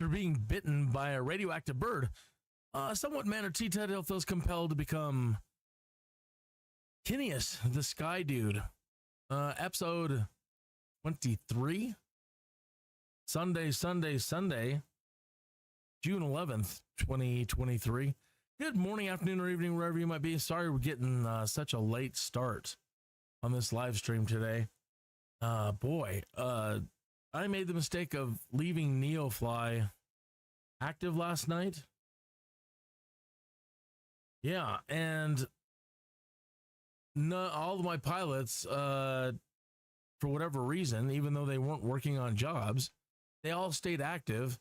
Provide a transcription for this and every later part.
after being bitten by a radioactive bird, somewhat mannered Tuthill feels compelled to become Kineas, the Skydude. Episode 23, Sunday, June 11th, 2023. Good morning, afternoon, or evening, wherever you might be. Sorry we're getting such a late start on this live stream today. I made the mistake of leaving Neofly active last night. Yeah, and all of my pilots, for whatever reason, even though they weren't working on jobs, they all stayed active,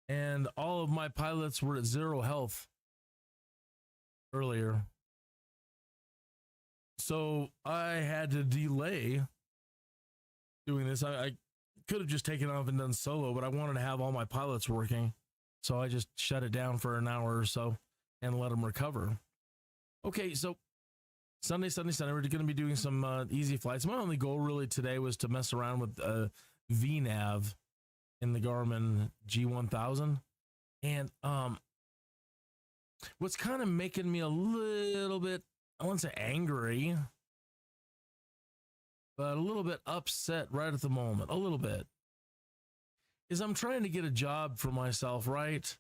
and all of my pilots were at 0 health earlier. So I had to delay doing this. I could have just taken off and done solo, but I wanted to have all my pilots working. So I just shut it down for an hour or so and let them recover. Okay, so Sunday, we're going to be doing some easy flights. My only goal really today was to mess around with VNAV in the GARMIN G100. And what's kind of making me a little bit, I wouldn't say angry, but a little bit upset right at the moment, a little bit, is I'm trying to get a job for myself, right?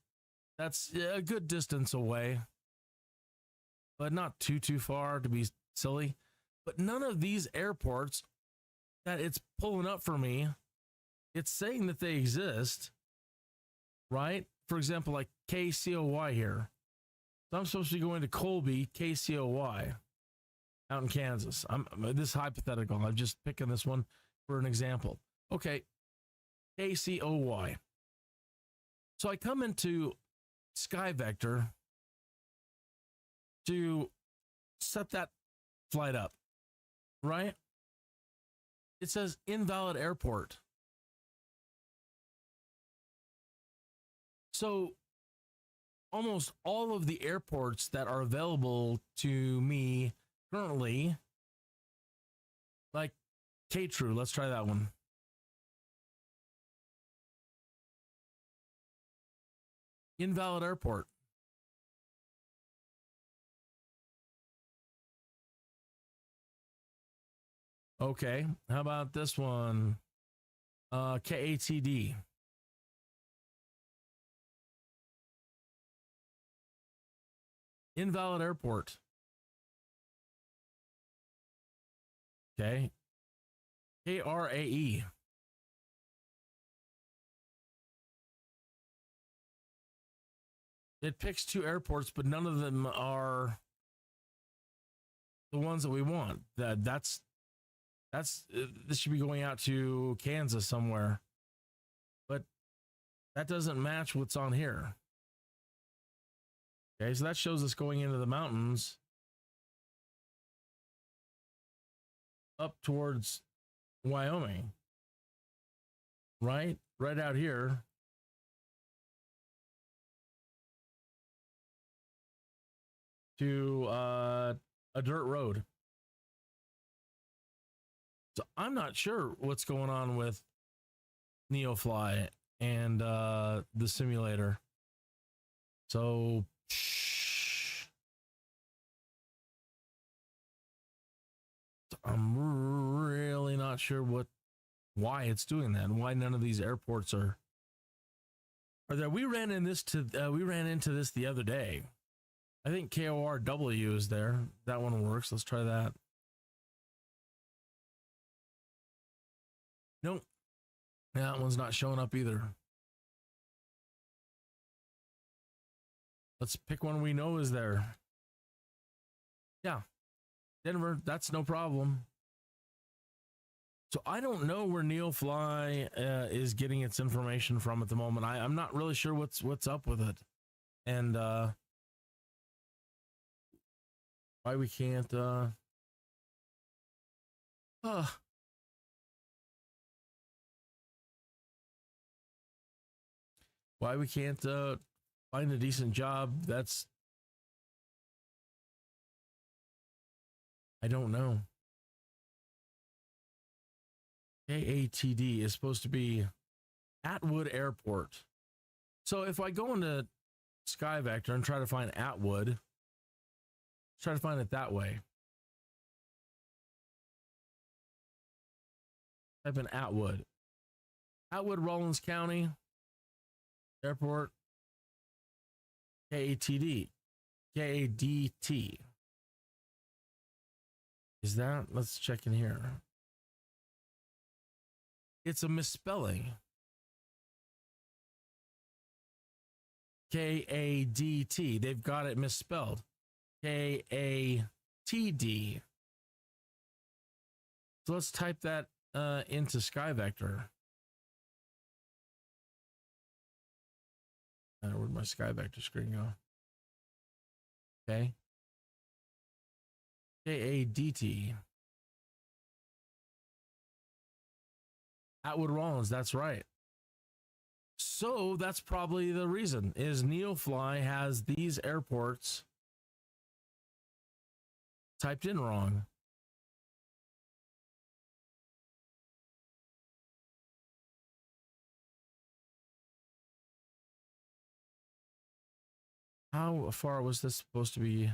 That's a good distance away, but not too far to be silly. But none of these airports that it's pulling up for me, it's saying that they exist, right? For example, like KCOY here. So I'm supposed to be going to Colby, KCOY, out in Kansas. This is hypothetical. I'm just picking this one for an example. Okay, KCOY. So I come into SkyVector to set that flight up, right? It says invalid airport. So almost all of the airports that are available to me currently, like K-True, let's try that one. Invalid airport. Okay, how about this one? KATD. Invalid airport. Okay. KRAE. It picks 2 airports, but none of them are the ones that we want. This should be going out to Kansas somewhere, but that doesn't match what's on here. Okay, so that shows us going into the mountains up towards Wyoming, right out here. To a dirt road. So I'm not sure what's going on with Neofly and the simulator. So I'm really not sure why it's doing that and why none of these airports are there. We ran into this the other day. I think KORW is there. That one works. Let's try that. Nope. That one's not showing up either. Let's pick one we know is there. Yeah. Denver, that's no problem. So I don't know where Neofly is getting its information from at the moment. I'm not really sure what's up with it. And why we can't why we can't find a decent job. That's, I don't know. KATD is supposed to be Atwood Airport. So if I go into Sky Vector and try to find Atwood, try to find it that way. Type in Atwood. Atwood, Rollins County Airport, KATD, KADT. Is that? Let's check in here. It's a misspelling. KADT. They've got it misspelled. KATD. So let's type that into Sky Vector. Where'd my Sky Vector screen go? Okay. KADT. Atwood Rollins, that's right. So that's probably the reason, is Neofly has these airports typed in wrong. How far was this supposed to be?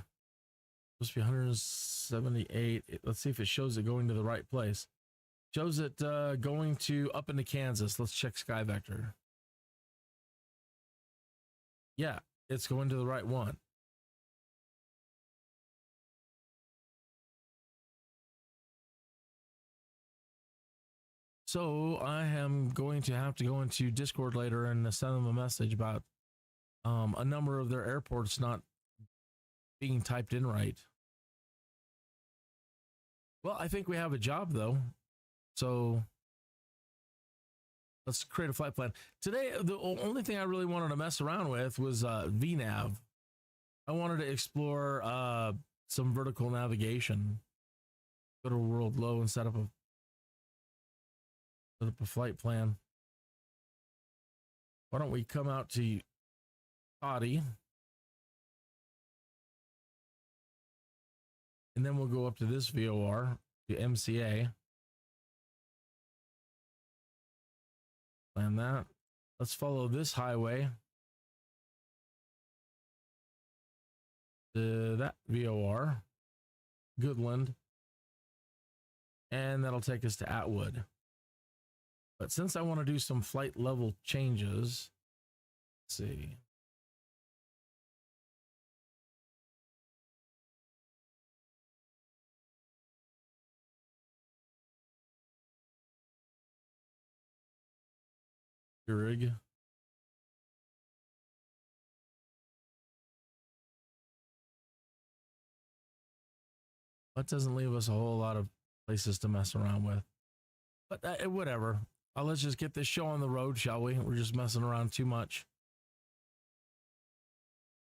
Supposed to be 178. Let's see if it shows it going to the right place. Shows it going to up into Kansas. Let's check Sky Vector. Yeah, it's going to the right one. So I am going to have to go into Discord later and send them a message about a number of their airports not being typed in right. Well, I think we have a job though. So let's create a flight plan. Today, the only thing I really wanted to mess around with was VNAV. I wanted to explore some vertical navigation. Go to world low and set up a flight plan. Why don't we come out to Audi, and then we'll go up to this VOR to MCA. Plan that. Let's follow this highway to that VOR, Goodland, and that'll take us to Atwood. But since I want to do some flight level changes, let's see. Rig. That doesn't leave us a whole lot of places to mess around with. But whatever. Let's just get this show on the road, shall we? We're just messing around too much.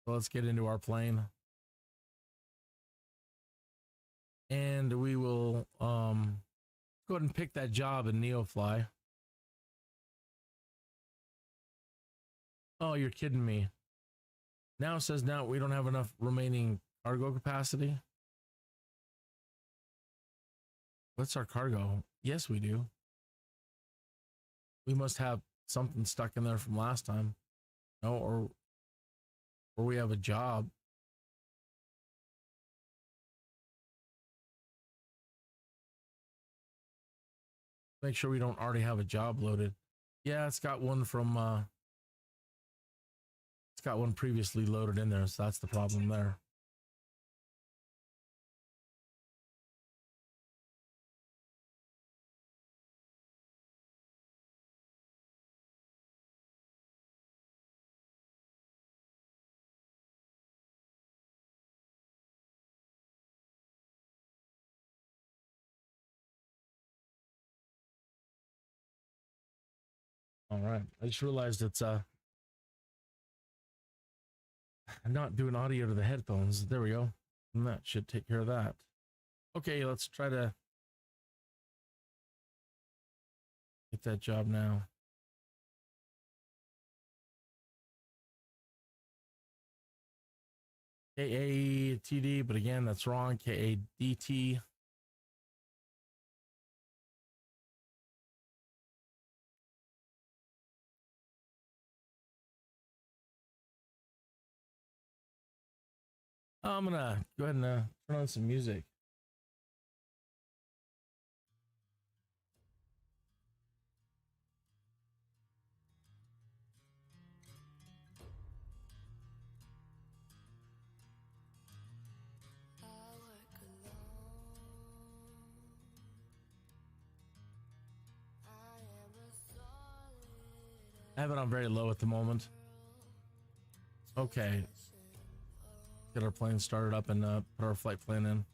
So let's get into our plane. And we will go ahead and pick that job in Neofly. Oh, you're kidding me. Now it says now we don't have enough remaining cargo capacity. What's our cargo? Yes, we do. We must have something stuck in there from last time. No, or we have a job. Make sure we don't already have a job loaded. Yeah, it's got one from it's got one previously loaded in there, so that's the problem there. All right. I just realized it's I'm not doing audio to the headphones. There we go. And that should take care of that. Okay, let's try to get that job now. KATD, but again, that's wrong. KADT. I'm gonna go ahead and turn on some music. I have it on very low at the moment. Okay. Get our plane started up and put our flight plan in.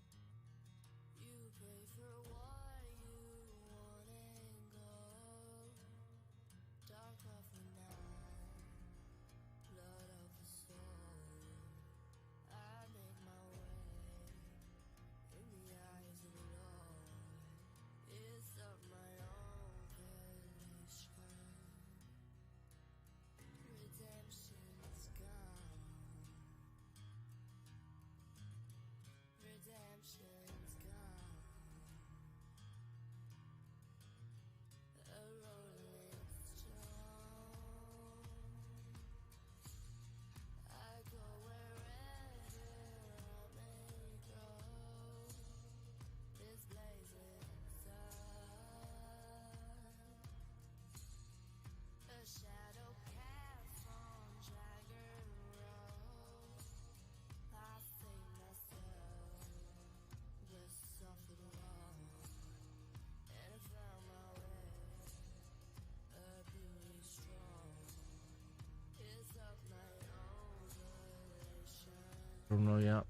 Don't know yet.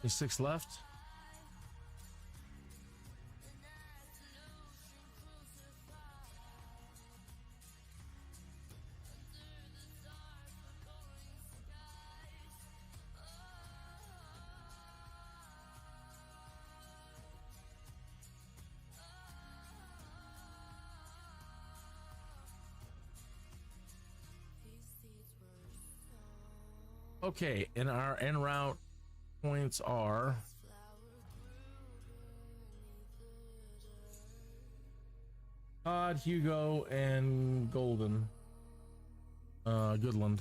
There's 6 left. Okay, and our en route points are Todd, Hugo, and Golden. Goodland.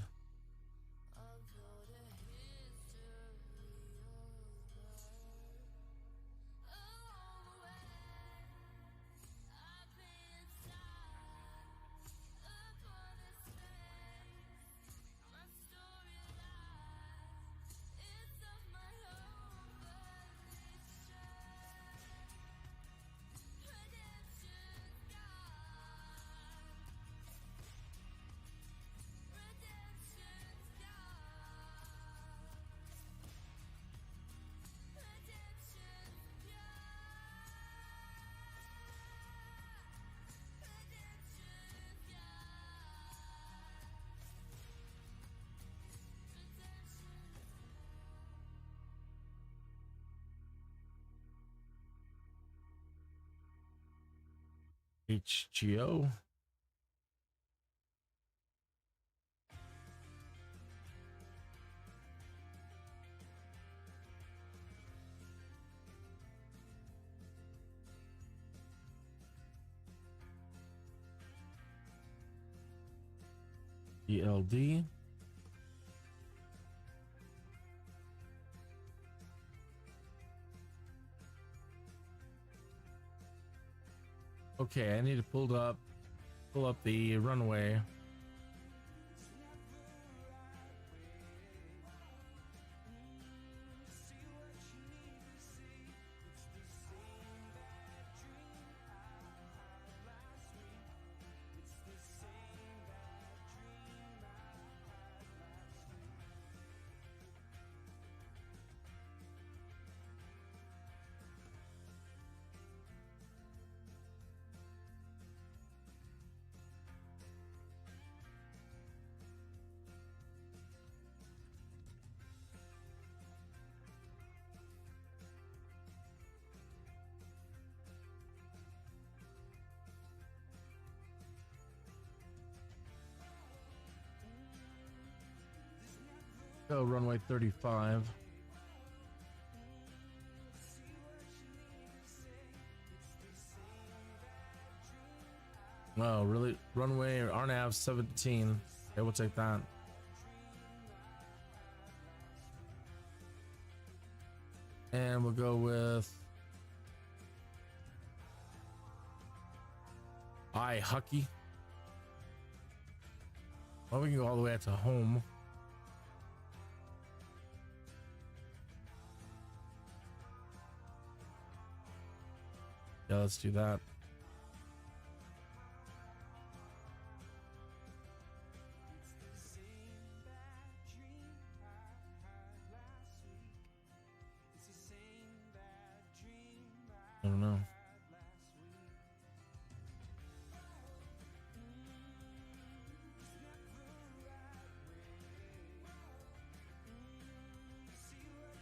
HGO. ELD. Okay, I need to pull up the runway. Go runway 35. Oh, really? Runway or RNAV 17. Okay, we'll take that. And we'll go with Hucky. Well, we can go all the way out to home. Yeah, let's do that. I don't know.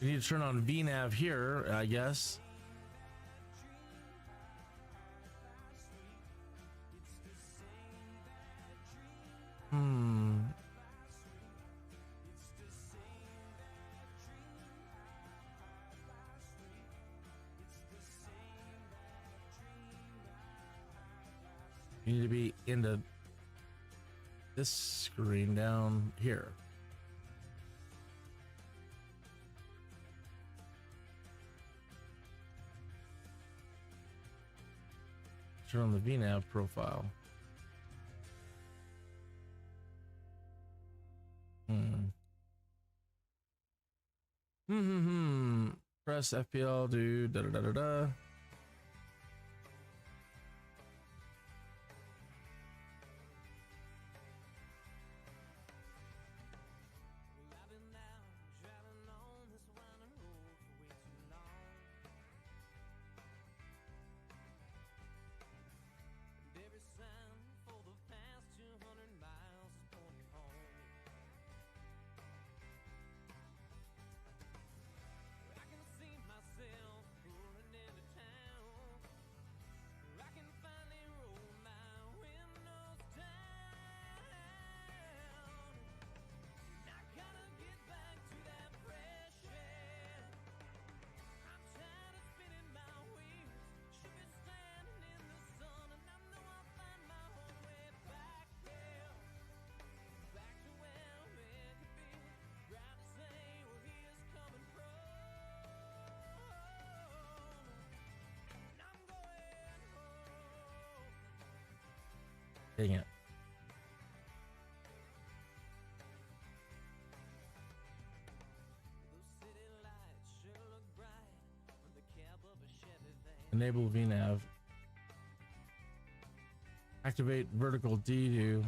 We need to turn on VNAV here, I guess. You need to be into this screen down here. Turn on the VNAV profile. Press FPL, do da da da da da. Dang it. Enable VNAV. Activate vertical D2.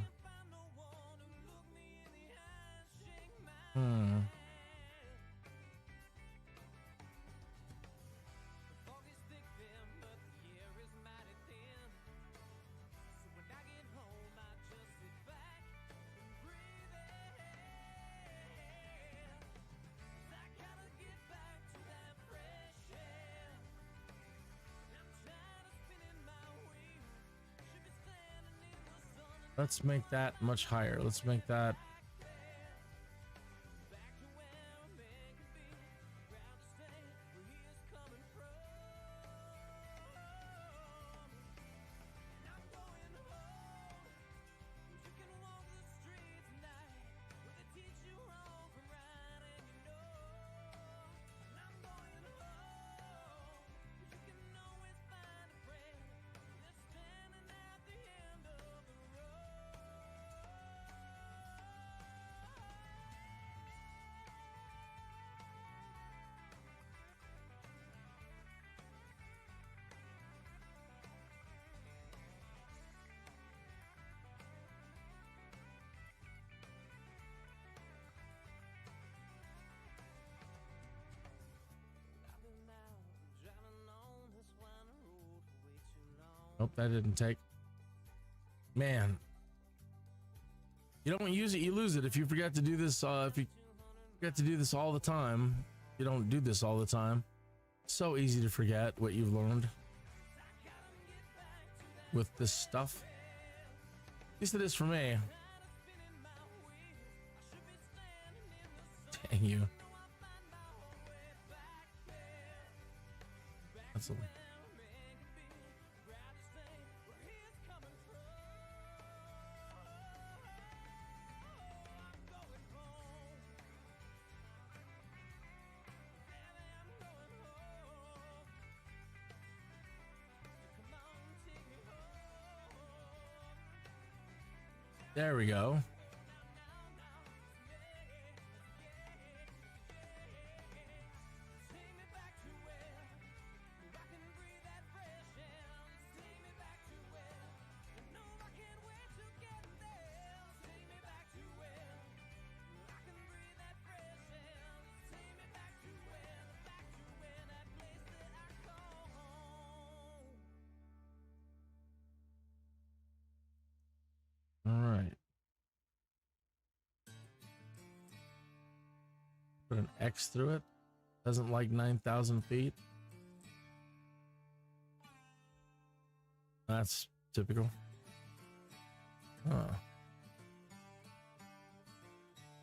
Let's make that much higher. Let's make that. Nope, that didn't take. Man, you don't use it, you lose it. If you forget to do this, if you forget to do this all the time, you don't do this all the time. So easy to forget what you've learned with this stuff. At least it is for me. Dang you. That's a... There we go. All right. Put an X through it. Doesn't like 9,000 feet. That's typical. Huh.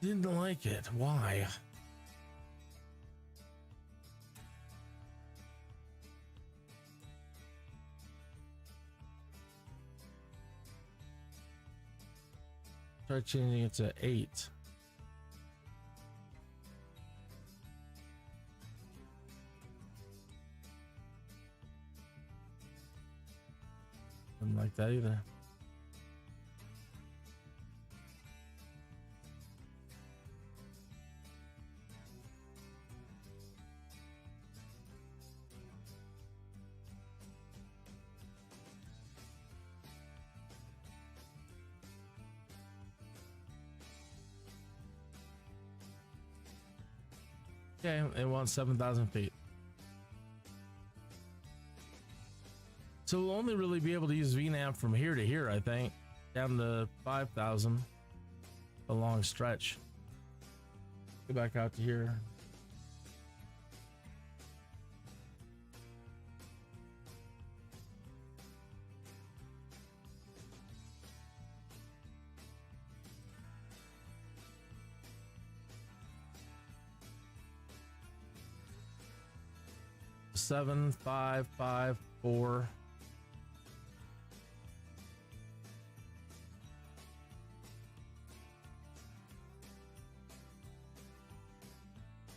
Didn't like it. Why? Try changing it to 8. Didn't like that either. Okay, it wants 7,000 feet. So we'll only really be able to use VNAV from here to here, I think. Down to 5,000. A long stretch. Go back out to here. Seven, 5, 5, 4.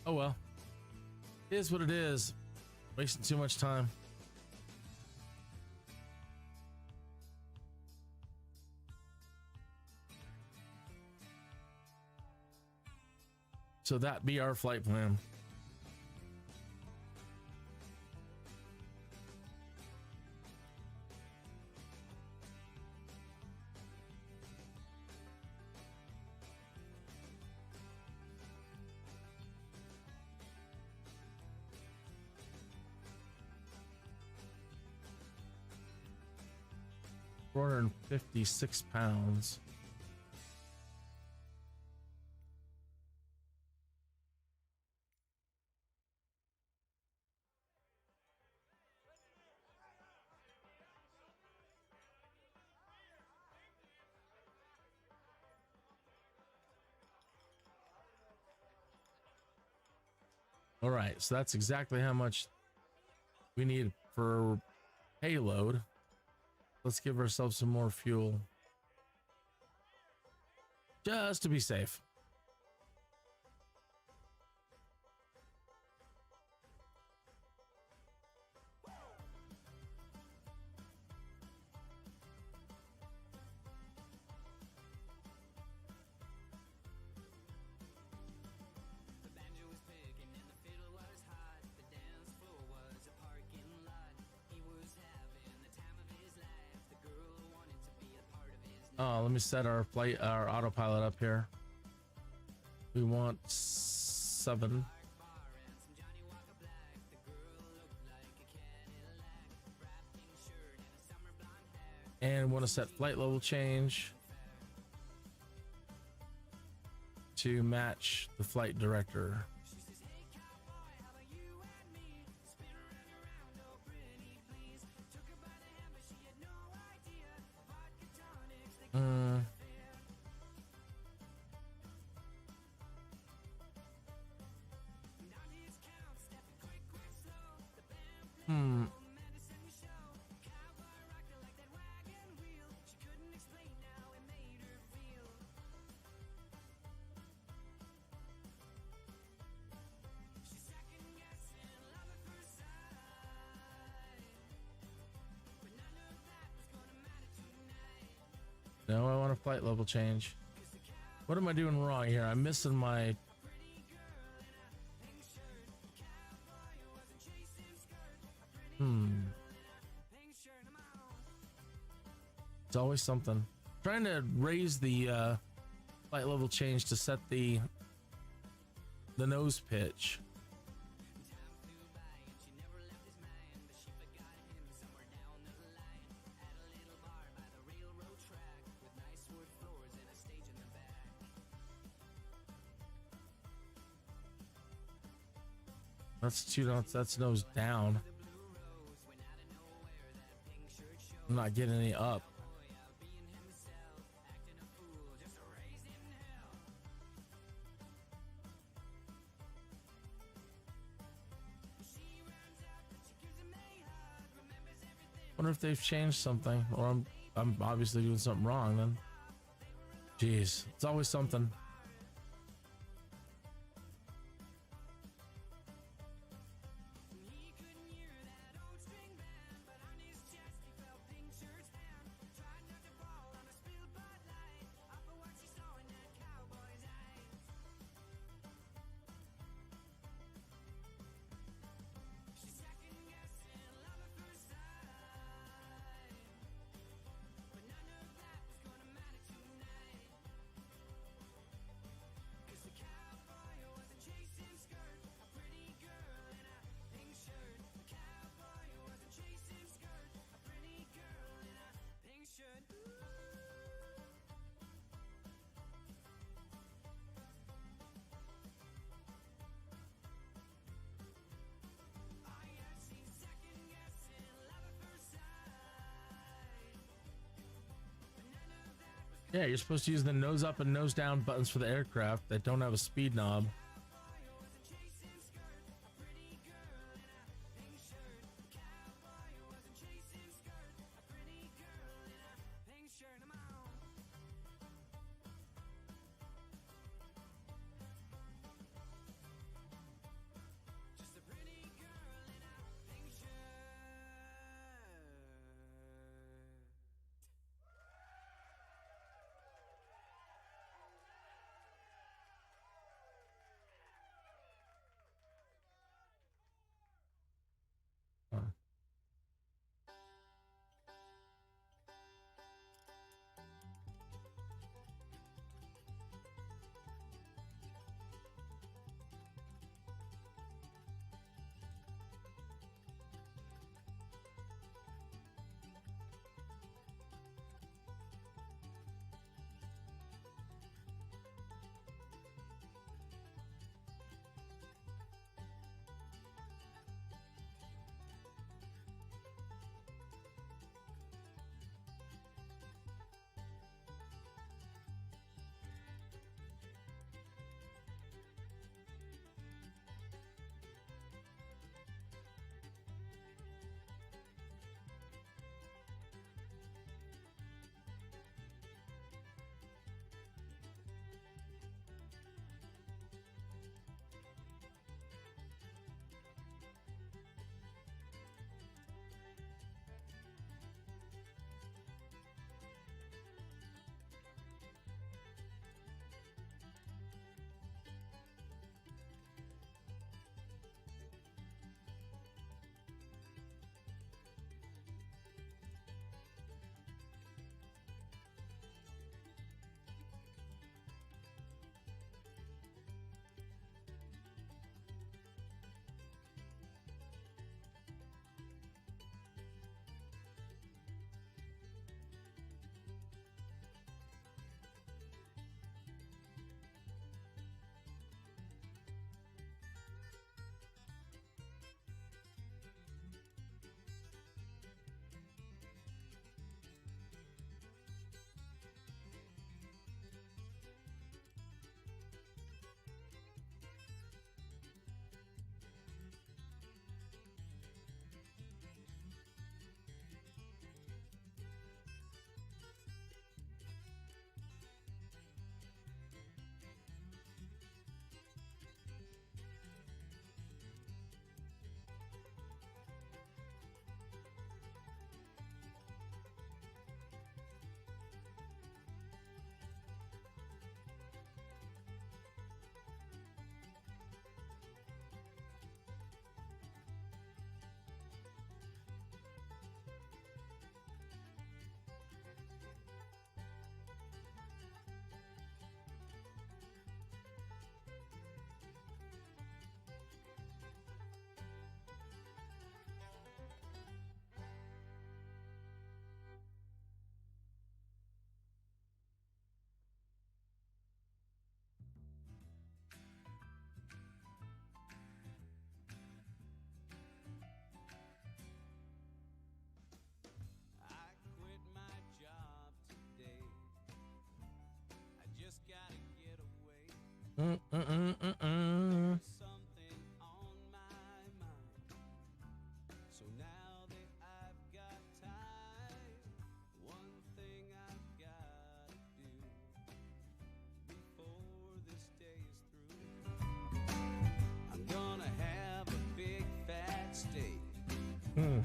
Oh well. It is what it is. Wasting too much time. So that be our flight plan. £456. All right, so that's exactly how much we need for payload. Let's give ourselves some more fuel just to be safe. Let me set our autopilot up here. We want 7. And want to set flight level change to match the flight director. No, I want a flight level change. What am I doing wrong here? I'm missing my... It's always something. Trying to raise the flight level change to set the nose pitch. That's 2 notes. That's nose down. I'm not getting any up. Wonder if they've changed something, or I'm obviously doing something wrong then. Jeez, it's always something. Yeah, you're supposed to use the nose up and nose down buttons for the aircraft that don't have a speed knob.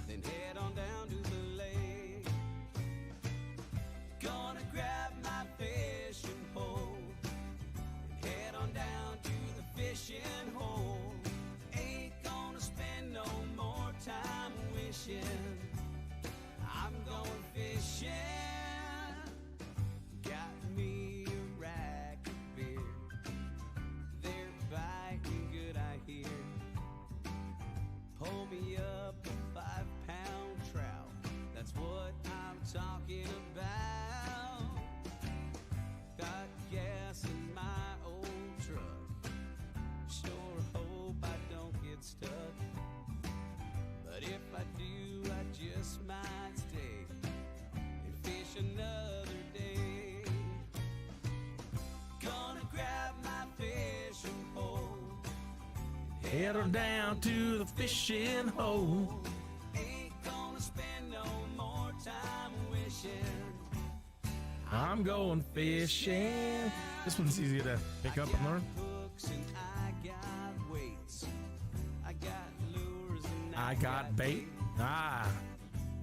Then head on down to the lake. Gonna grab my fishing pole and head on down to the fishing hole. Ain't gonna spend no more time wishing. I'm going fishing. Got me a rack of beer. They're biting good, I hear. Pull me up a 5-pound trout. That's what I'm talking about. Got gas in my old truck. Sure hope I don't get stuck. But if I do, I just might stay and fish another day. Gonna grab my fishing pole. Head on down to the fishing hole. Ain't gonna spend no more time wishing. I'm going fishing. This one's easy to pick up and learn. Hooks and I got weights. I got lures and I got bait. Ah.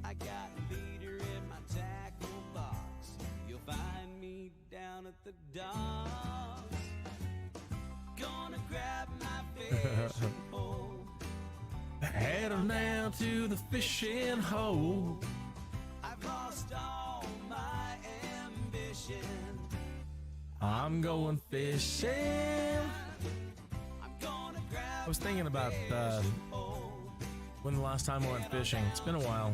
I got leader in my tackle box. You'll find me down at the docks. Gonna grab my fishing pole. Head on down to the fishing hole. I've lost all my ambition. I'm going fishing. I'm gonna grab I was thinking about when the last time I went fishing. It's been a while.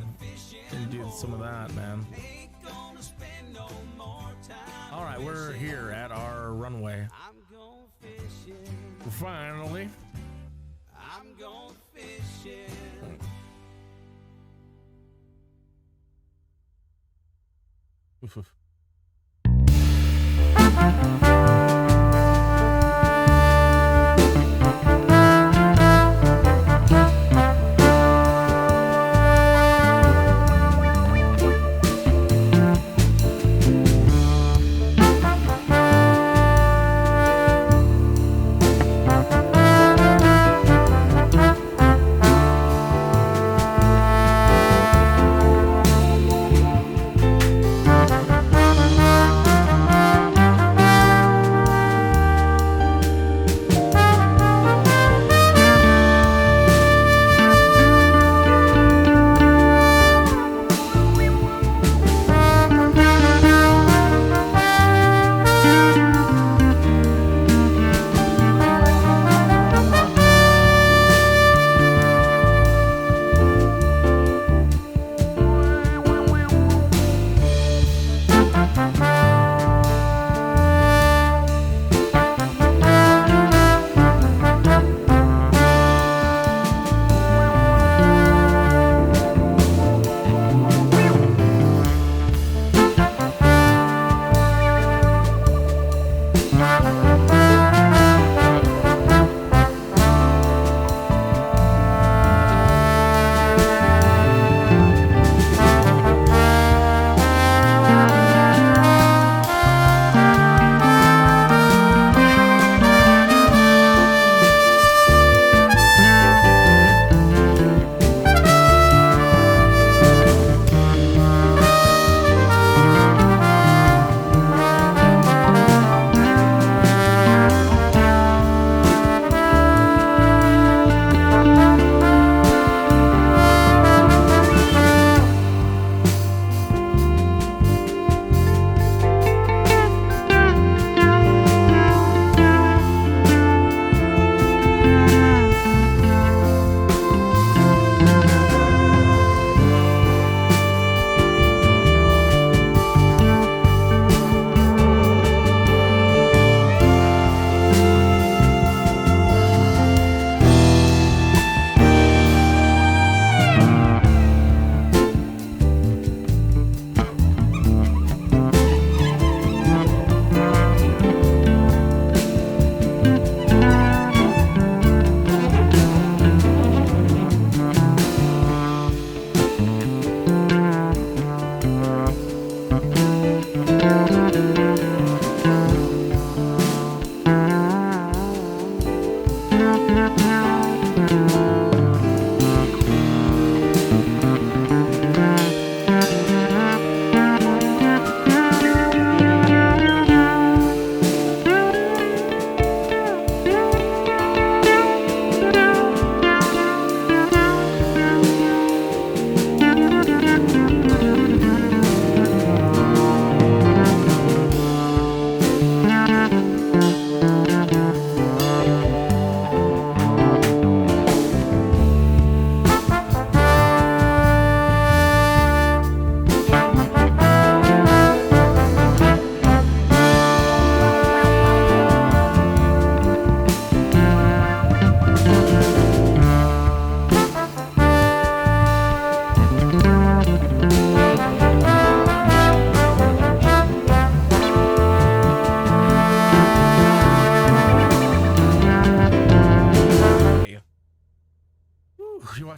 Didn't do some of that, man. Ain't gonna spend no more time. All right, we're here at our runway. I'm going fishing. Finally. I'm going fishing. Oof, oof.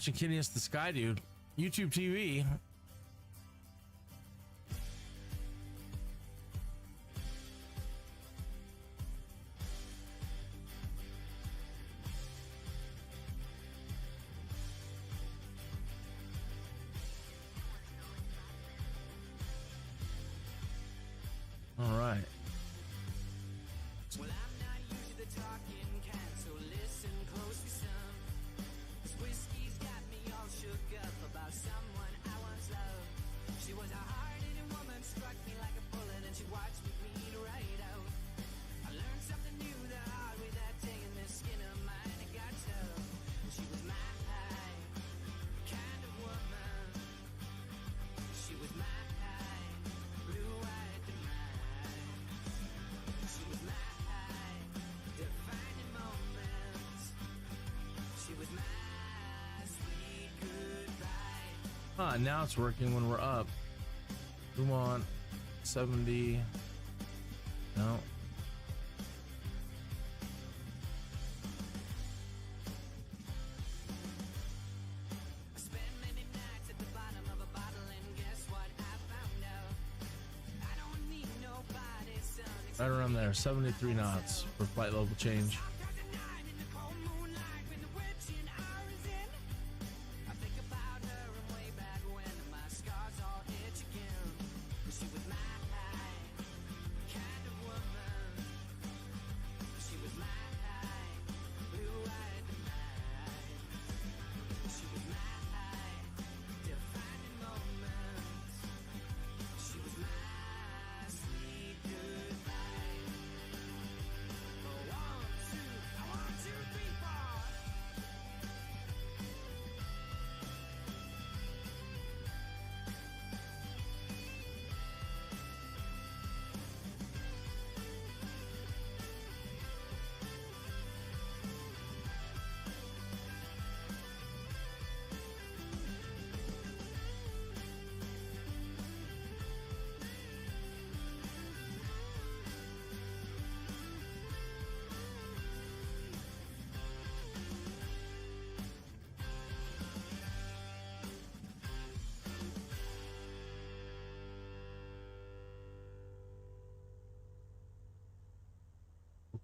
watching Kineas the Skydude, YouTube TV. All right. Well, I'm not usually the talking kind, so listen closely, son. This whiskey's got me all shook up about someone I once loved. She was a hard-hitting woman, struck me like a bullet, and she watched me bleed right out. I learned something new the hard way that day, and this skin of mine, it got tough. She was my kind of woman. She was my blue-eyed demise. She was my defining moment. She was my sweet goodbye. Now it's working when we're up. We want 70. No. I spent many nights at the bottom of a bottle, and guess what I found out? I don't need nobody, son. Right around there, 73 knots for flight level change.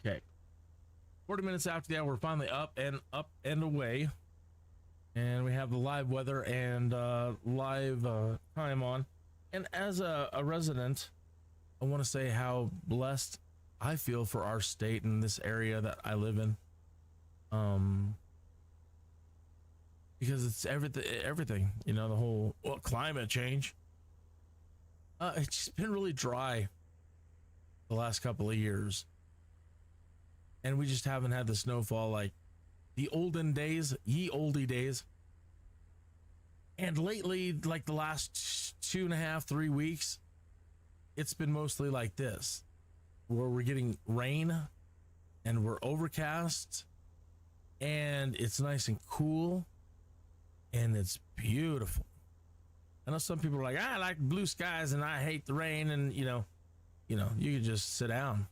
Okay, 40 minutes after the hour, we're finally up and away, and we have the live weather and live time on. And as a resident, I want to say how blessed I feel for our state and this area that I live in, because it's everything, you know, the whole climate change. It's just been really dry the last couple of years. And we just haven't had the snowfall like the olden days, ye oldie days. And lately, like the last 2.5, 3 weeks, it's been mostly like this, where we're getting rain and we're overcast and it's nice and cool and it's beautiful. I know some people are like, I like blue skies and I hate the rain, and you can just sit down.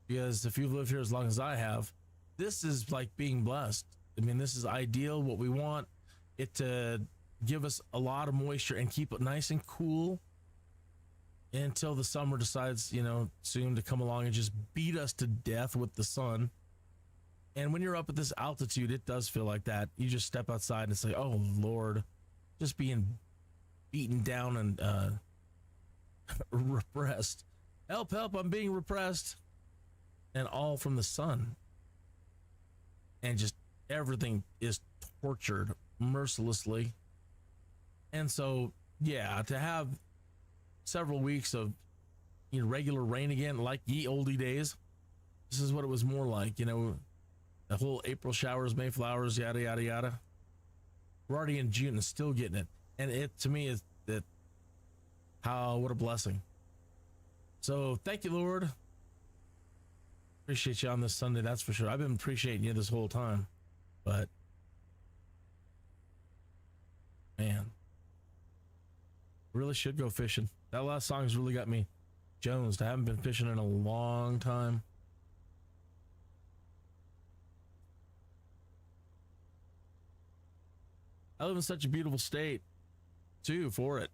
Because if you've lived here as long as I have, this is like being blessed. I mean, this is ideal, what we want it to give us a lot of moisture and keep it nice and cool until the summer decides, soon to come along and just beat us to death with the sun. And when you're up at this altitude, it does feel like that. You just step outside and say, oh, Lord, just being beaten down and repressed. Help, I'm being repressed. And all from the sun. And just everything is tortured mercilessly. And so, yeah, to have several weeks of regular rain again, like ye oldie days, this is what it was more like, the whole April showers, May flowers, yada, yada, yada. We're already in June and still getting it. And it, to me, is that what a blessing. So thank you, Lord. Appreciate you on this Sunday, that's for sure. I've been appreciating you this whole time, but man, really should go fishing. That last song's really got me jonesed. I haven't been fishing in a long time. I live in such a beautiful state, too, for it.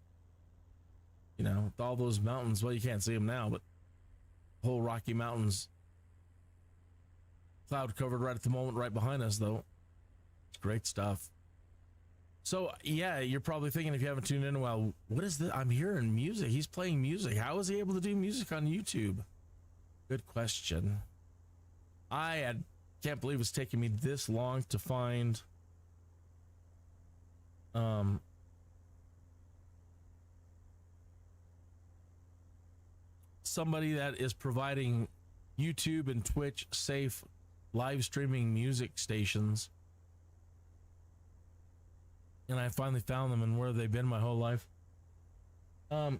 You know, with all those mountains. Well, you can't see them now, but the whole Rocky Mountains, cloud covered right at the moment, right behind us, though. It's great stuff. So, yeah, you're probably thinking, if you haven't tuned in in a while, what is this? I'm hearing music. He's playing music. How is he able to do music on YouTube? Good question. Can't believe it's taken me this long to find somebody that is providing YouTube and Twitch safe live streaming music stations. And I finally found them, and where they've been my whole life. But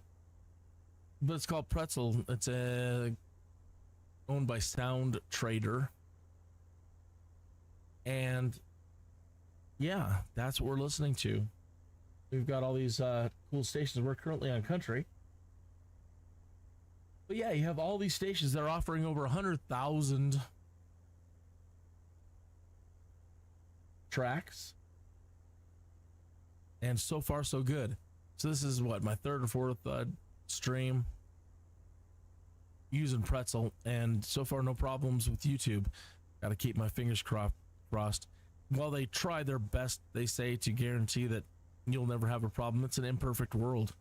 it's called Pretzel. It's owned by Sound Trader. And yeah, that's what we're listening to. We've got all these cool stations. We're currently on country. But yeah, you have all these stations that are offering over 100,000 tracks. And so far, so good. So this is what, my third or fourth stream using Pretzel. And so far, no problems with YouTube. Got to keep my fingers crossed. While they try their best, they say, to guarantee that you'll never have a problem. It's an imperfect world.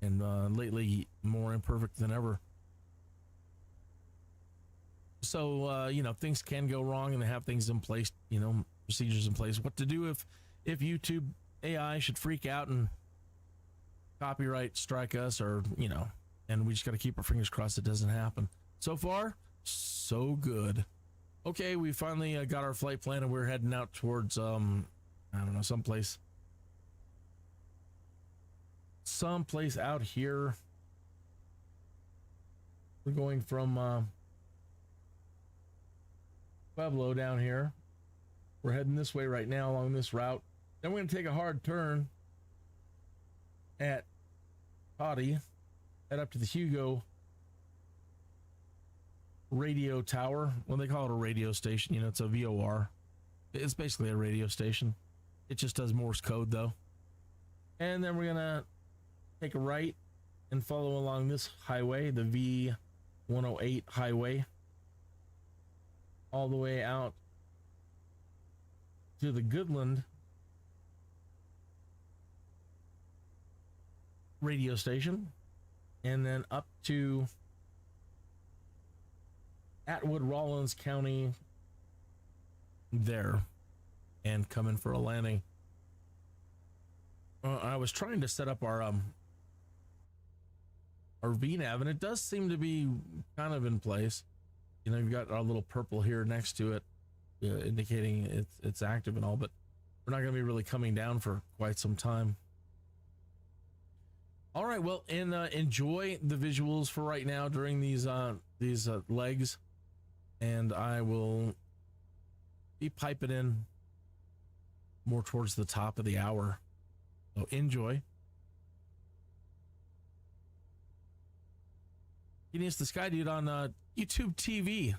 And lately, more imperfect than ever. So, you know, things can go wrong, and they have things in place, you know, procedures in place. What to do if YouTube AI should freak out and copyright strike us, or, you know, and we just got to keep our fingers crossed it doesn't happen. So far, so good. Okay, we finally got our flight plan, and we're heading out towards, I don't know, someplace out here. We're going from Pueblo down here. We're heading this way right now along this route. Then we're going to take a hard turn at Toddy, head up to the Hugo radio tower. Well, they call it a radio station. You know, it's a VOR. It's basically a radio station. It just does Morse code, though. And then we're going to take a right and follow along this highway, the V108 highway, all the way out to the Goodland radio station, and then up to Atwood, Rawlins County there, and come in for a landing. I was trying to set up our VNAV, and it does seem to be kind of in place. You know, you've got our little purple here next to it, indicating it's active and all, but we're not going to be really coming down for quite some time. All right, well, and enjoy the visuals for right now during these legs, and I will be piping in more towards the top of the hour. So enjoy. It's the Skydude on YouTube TV.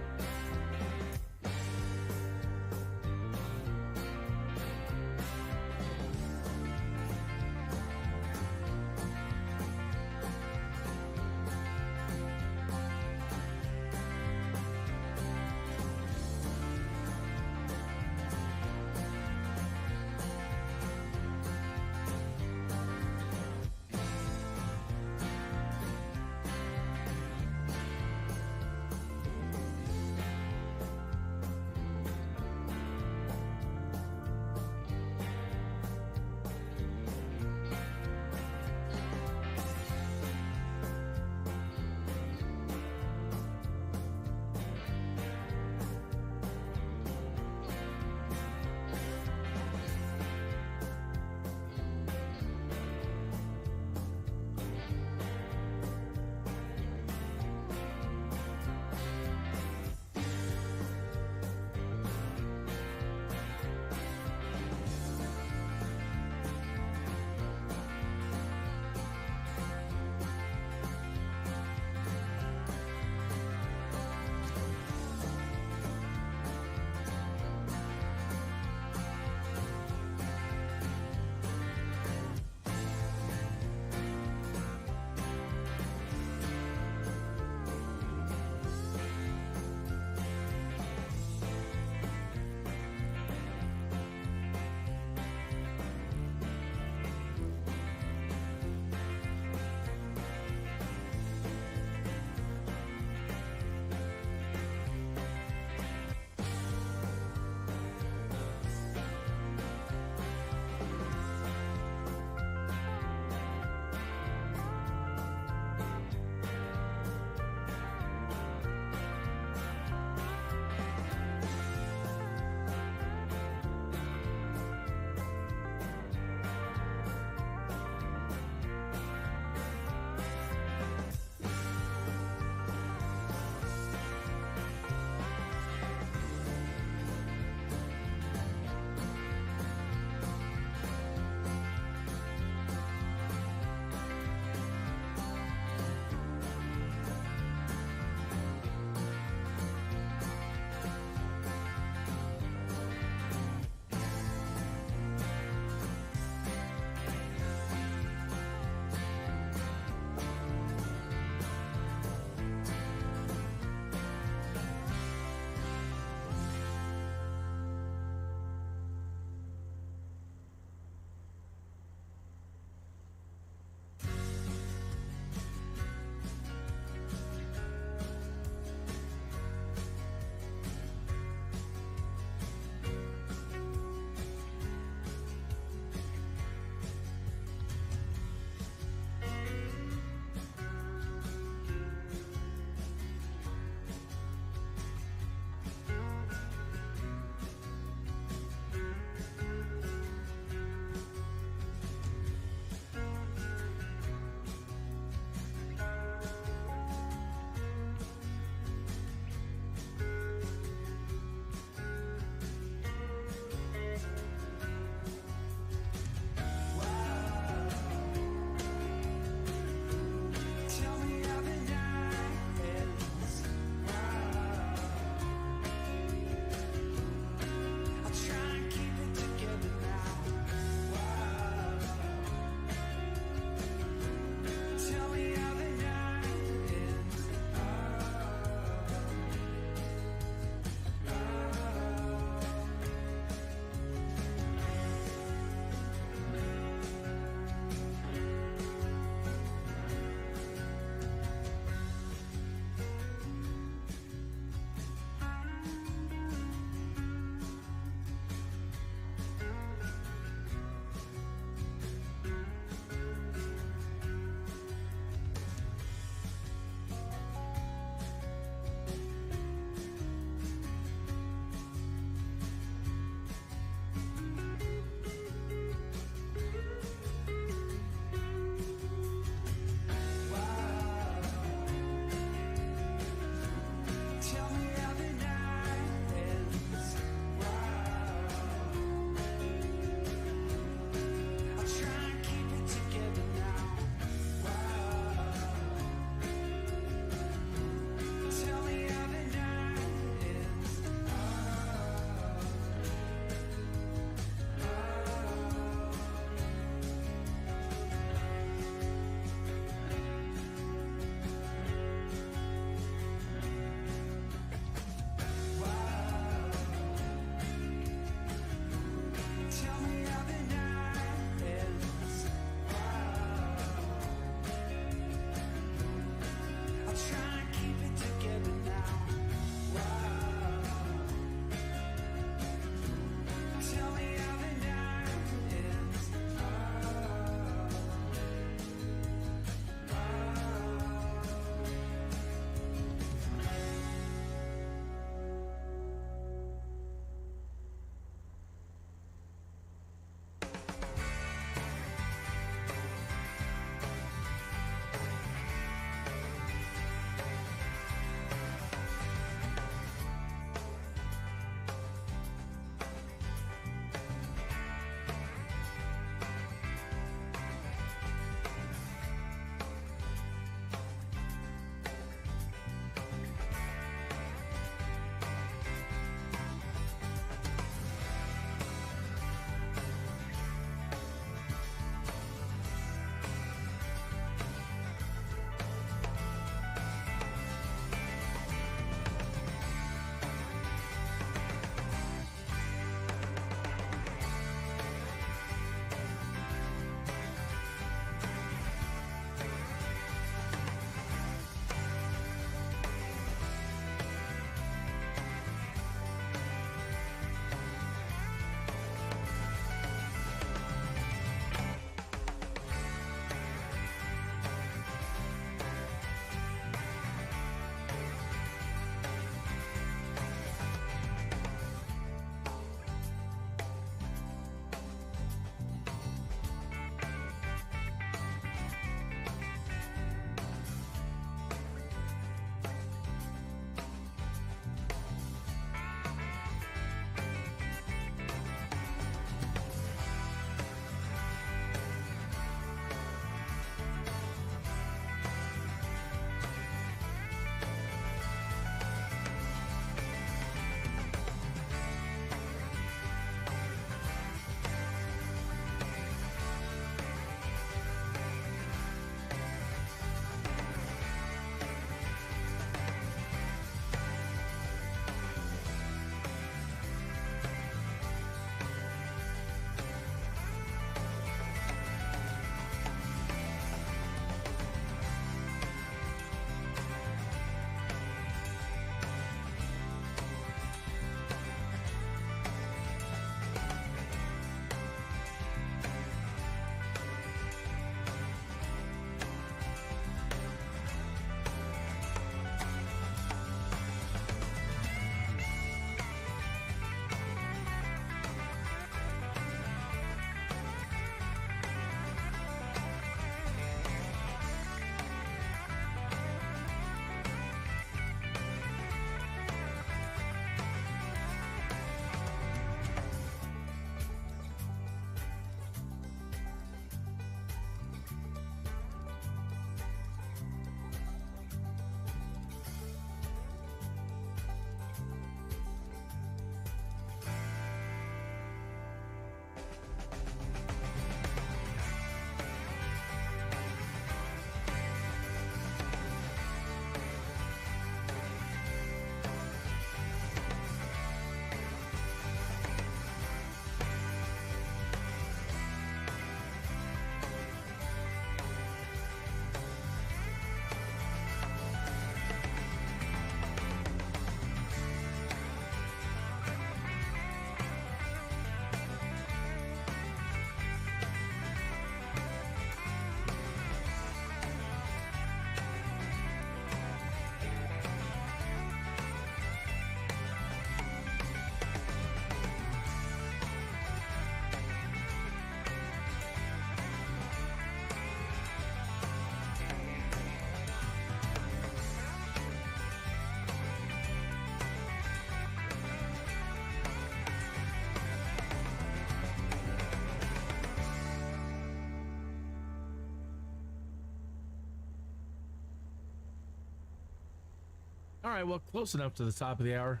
All right, well, close enough to the top of the hour.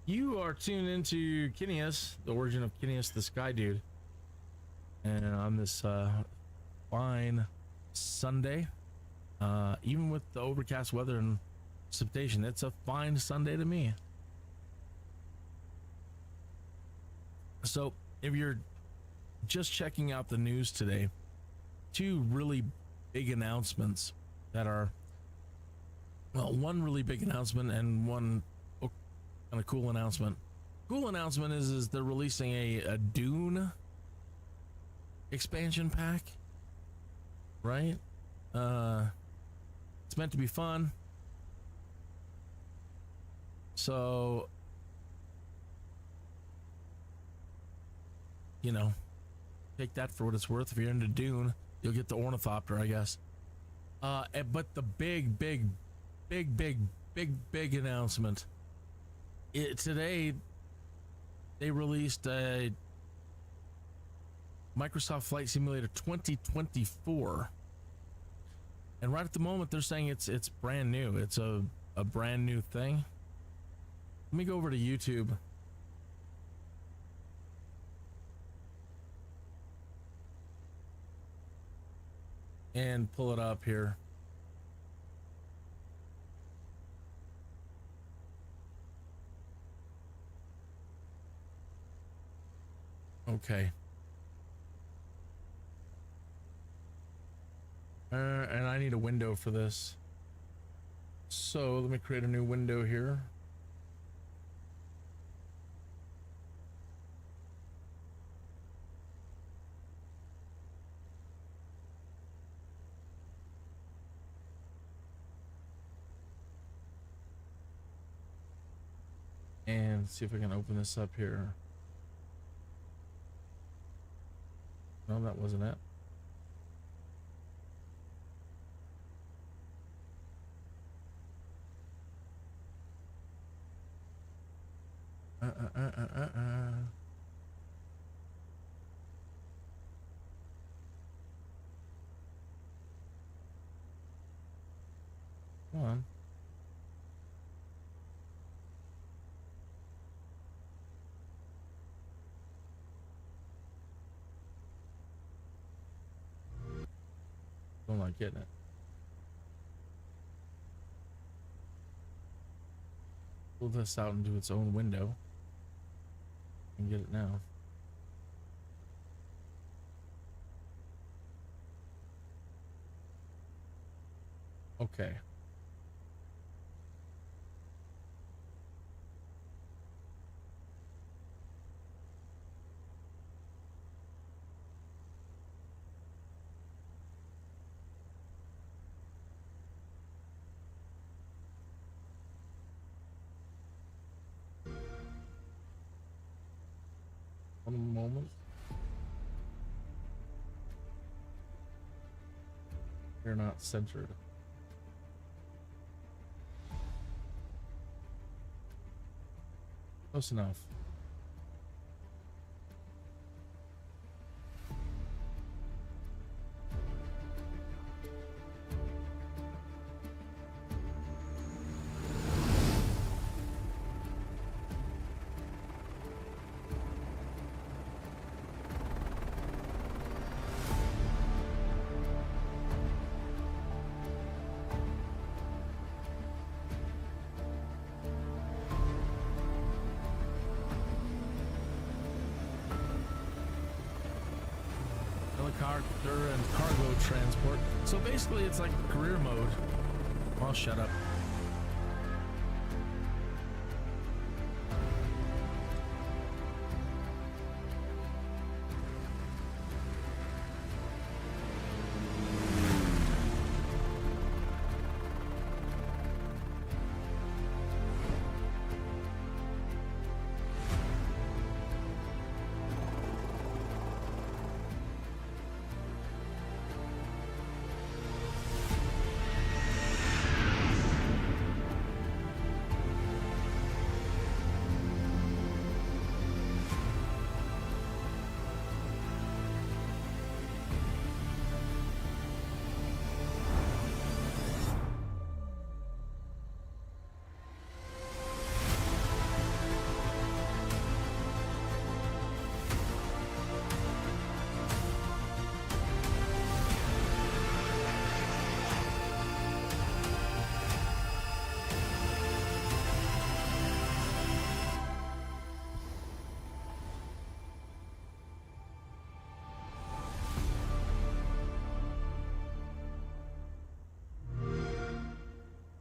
You are tuned into Kineas, the origin of Kineas, the Skydude. And on this fine Sunday, even with the overcast weather and precipitation, it's a fine Sunday to me. So if you're just checking out the news today, two really big announcements that are, well, one really big announcement and one kind of cool announcement. Cool announcement is they're releasing a Dune expansion pack, right? It's meant to be fun, so you know, take that for what it's worth. If you're into Dune, you'll get the ornithopter, I guess. But the big announcement. Today, they released a Microsoft Flight Simulator 2024. And right at the moment, they're saying it's brand new. It's a brand new thing. Let me go over to YouTube. And pull it up here. Okay. And I need a window for this. So let me create a new window here. And see if I can open this up here. No, that wasn't it. Come on. I'm not getting it. Pull this out into its own window and get it now. Okay. One moment. You're not centered. Close enough. Helicopter and cargo transport. So basically it's like career mode. I'll shut up.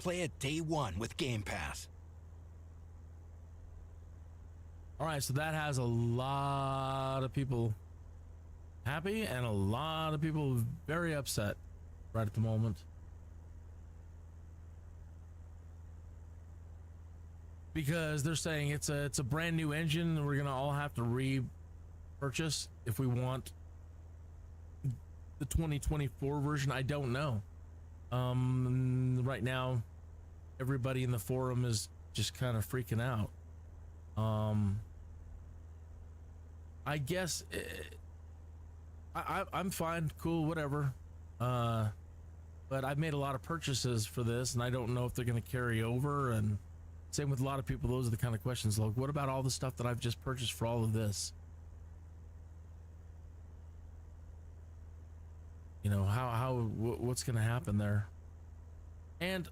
play it day one with Game Pass. All right, so that has a lot of people happy and a lot of people very upset right at the moment. Because they're saying it's a brand new engine we're gonna all have to repurchase if we want the 2024 version. I don't know. Right now everybody in the forum is just kind of freaking out. I guess I'm fine, cool, whatever. But I've made a lot of purchases for this and I don't know if they're going to carry over, and same with a lot of people. Those are the kind of questions like, what about all the stuff that I've just purchased for all of this? You know, what's going to happen there? And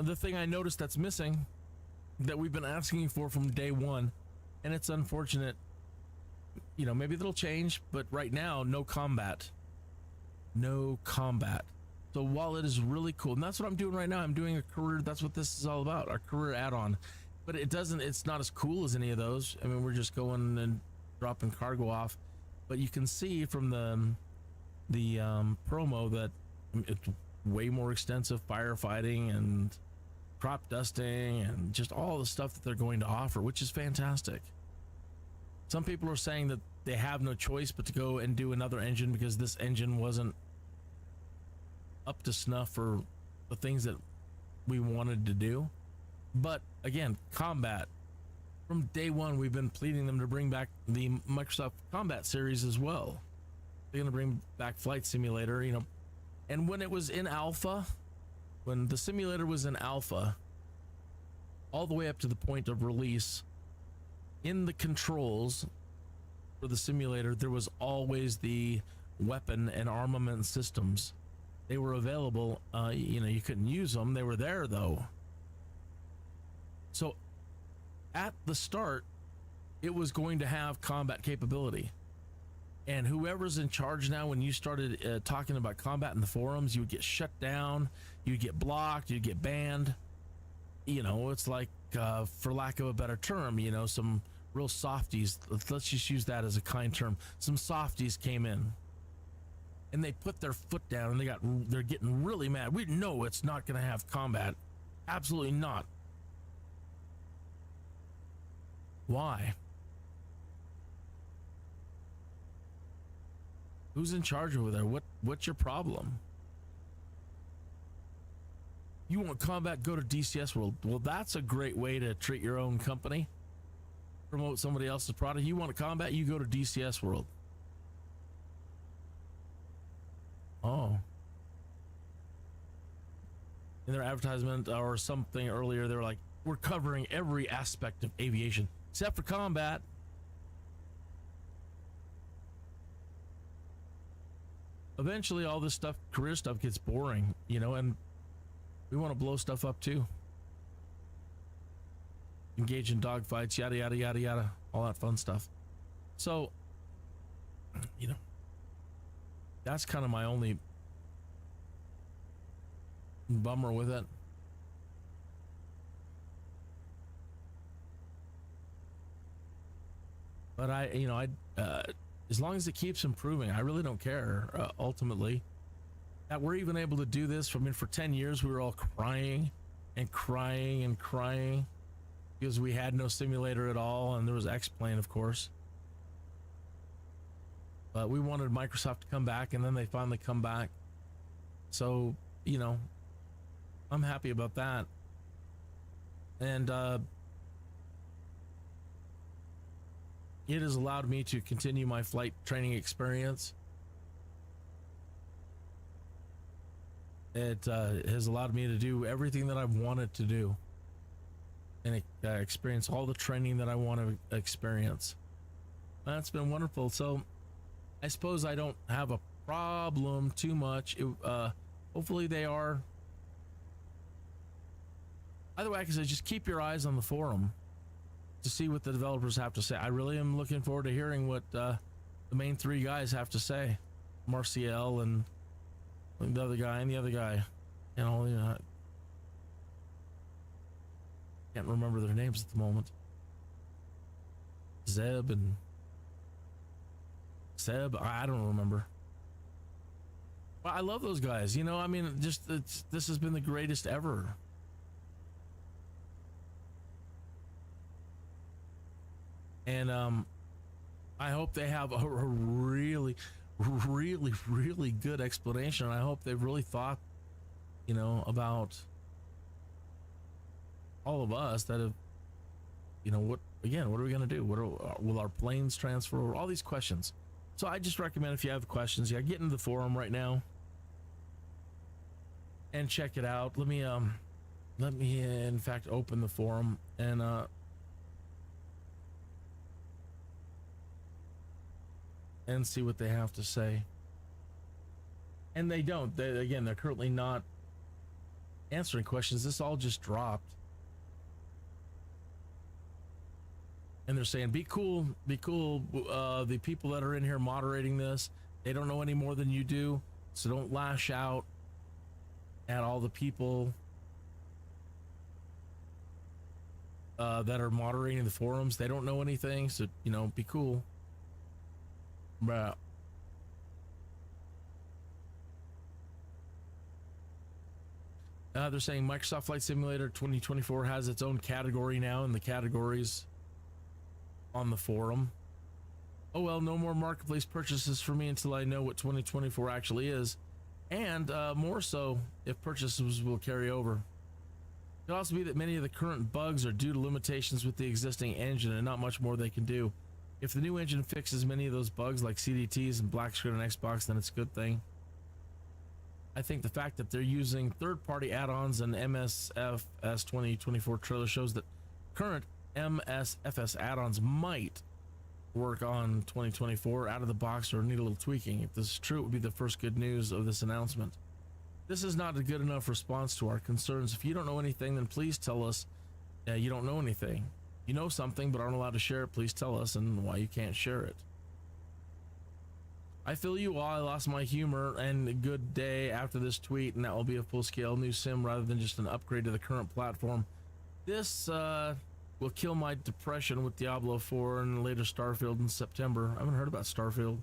the thing I noticed that's missing that we've been asking for from day one, and it's unfortunate, you know, maybe that'll change, but right now, no combat. So while it is really cool, and that's what I'm doing right now, I'm doing a career, that's what this is all about, our career add-on. But it's not as cool as any of those. I mean, we're just going and dropping cargo off. But you can see from the promo that it's way more extensive firefighting and crop dusting and just all the stuff that they're going to offer, which is fantastic. Some people are saying that they have no choice but to go and do another engine because this engine wasn't up to snuff for the things that we wanted to do. But again, combat, from day one we've been pleading them to bring back the Microsoft Combat series as well. They're going to bring back Flight Simulator, you know. And when it was in alpha, when the simulator was in alpha, all the way up to the point of release, in the controls for the simulator, there was always the weapon and armament systems. They were available. You know, you couldn't use them. They were there though. So at the start, it was going to have combat capability. And whoever's in charge now, when you started talking about combat in the forums, you would get shut down, you'd get blocked, you'd get banned. You know, it's like, for lack of a better term, you know, some real softies, let's just use that as a kind term. Some softies came in and they put their foot down and they're getting really mad. We know it's not going to have combat. Absolutely not. Why? Who's in charge over there? What's your problem? You want combat, go to DCS World. Well, that's a great way to treat your own company. Promote somebody else's product. You want combat, you go to DCS World. Oh. In their advertisement or something earlier, they were like, we're covering every aspect of aviation except for combat. Eventually all this stuff, career stuff, gets boring, you know, and we want to blow stuff up too. Engage in dogfights, yada, yada, yada, yada, all that fun stuff. So, you know, that's kind of my only bummer with it. But as long as it keeps improving, I really don't care, ultimately. That we're even able to do this. I mean, for 10 years, we were all crying and crying and crying because we had no simulator at all, and there was X-Plane, of course. But we wanted Microsoft to come back, and then they finally come back. So, you know, I'm happy about that. And it has allowed me to continue my flight training experience. It has allowed me to do everything that I've wanted to do and experience all the training that I want to experience. That's been wonderful. So I suppose I don't have a problem too much. Hopefully they are. Either way, like I said, just keep your eyes on the forum to see what the developers have to say. I really am looking forward to hearing what the main three guys have to say. Marciel and the other guy and the other guy. You know, can't remember their names at the moment. Zeb and Seb, I don't remember. But I love those guys. You know, I mean, just this has been the greatest ever. And I hope they have a really, really, really good explanation. I hope they've really thought, you know, about all of us that have, you know, what are we going to do? Will our planes transfer? All these questions. So I just recommend, if you have questions, get into the forum right now and check it out. Let me in fact open the forum and see what they have to say. And they're currently not answering questions. This all just dropped. And they're saying, be cool. The people that are in here moderating this, they don't know any more than you do. So don't lash out at all the people that are moderating the forums. They don't know anything. So, you know, be cool. Bruh. They're saying Microsoft Flight Simulator 2024 has its own category now in the categories on the forum. Oh well, no more marketplace purchases for me until I know what 2024 actually is, and more so if purchases will carry over. It could also be that many of the current bugs are due to limitations with the existing engine and not much more they can do. If the new engine fixes many of those bugs like CDTs and black screen on Xbox, then it's a good thing. I think the fact that they're using third-party add-ons and MSFS 2024 trailer shows that current MSFS add-ons might work on 2024 out of the box or need a little tweaking. If this is true, it would be the first good news of this announcement. This is not a good enough response to our concerns. If you don't know anything, then please tell us you don't know anything. You know something but aren't allowed to share it, please tell us and why you can't share it. I feel you all. I lost my humor and a good day after this tweet, and that will be a full-scale new sim rather than just an upgrade to the current platform. This will kill my depression with Diablo 4 and later Starfield in September. I haven't heard about Starfield.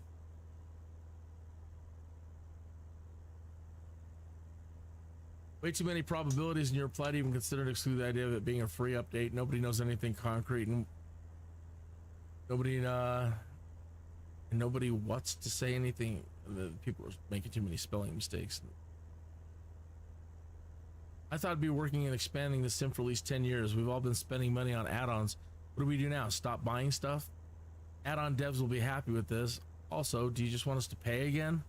Way too many probabilities in your reply to even consider to exclude the idea of it being a free update. Nobody knows anything concrete, and nobody wants to say anything. People are making too many spelling mistakes. I thought I'd be working and expanding the sim for at least 10 years. We've all been spending money on add-ons. What do we do now? Stop buying stuff? Add-on devs will be happy with this. Also, do you just want us to pay again?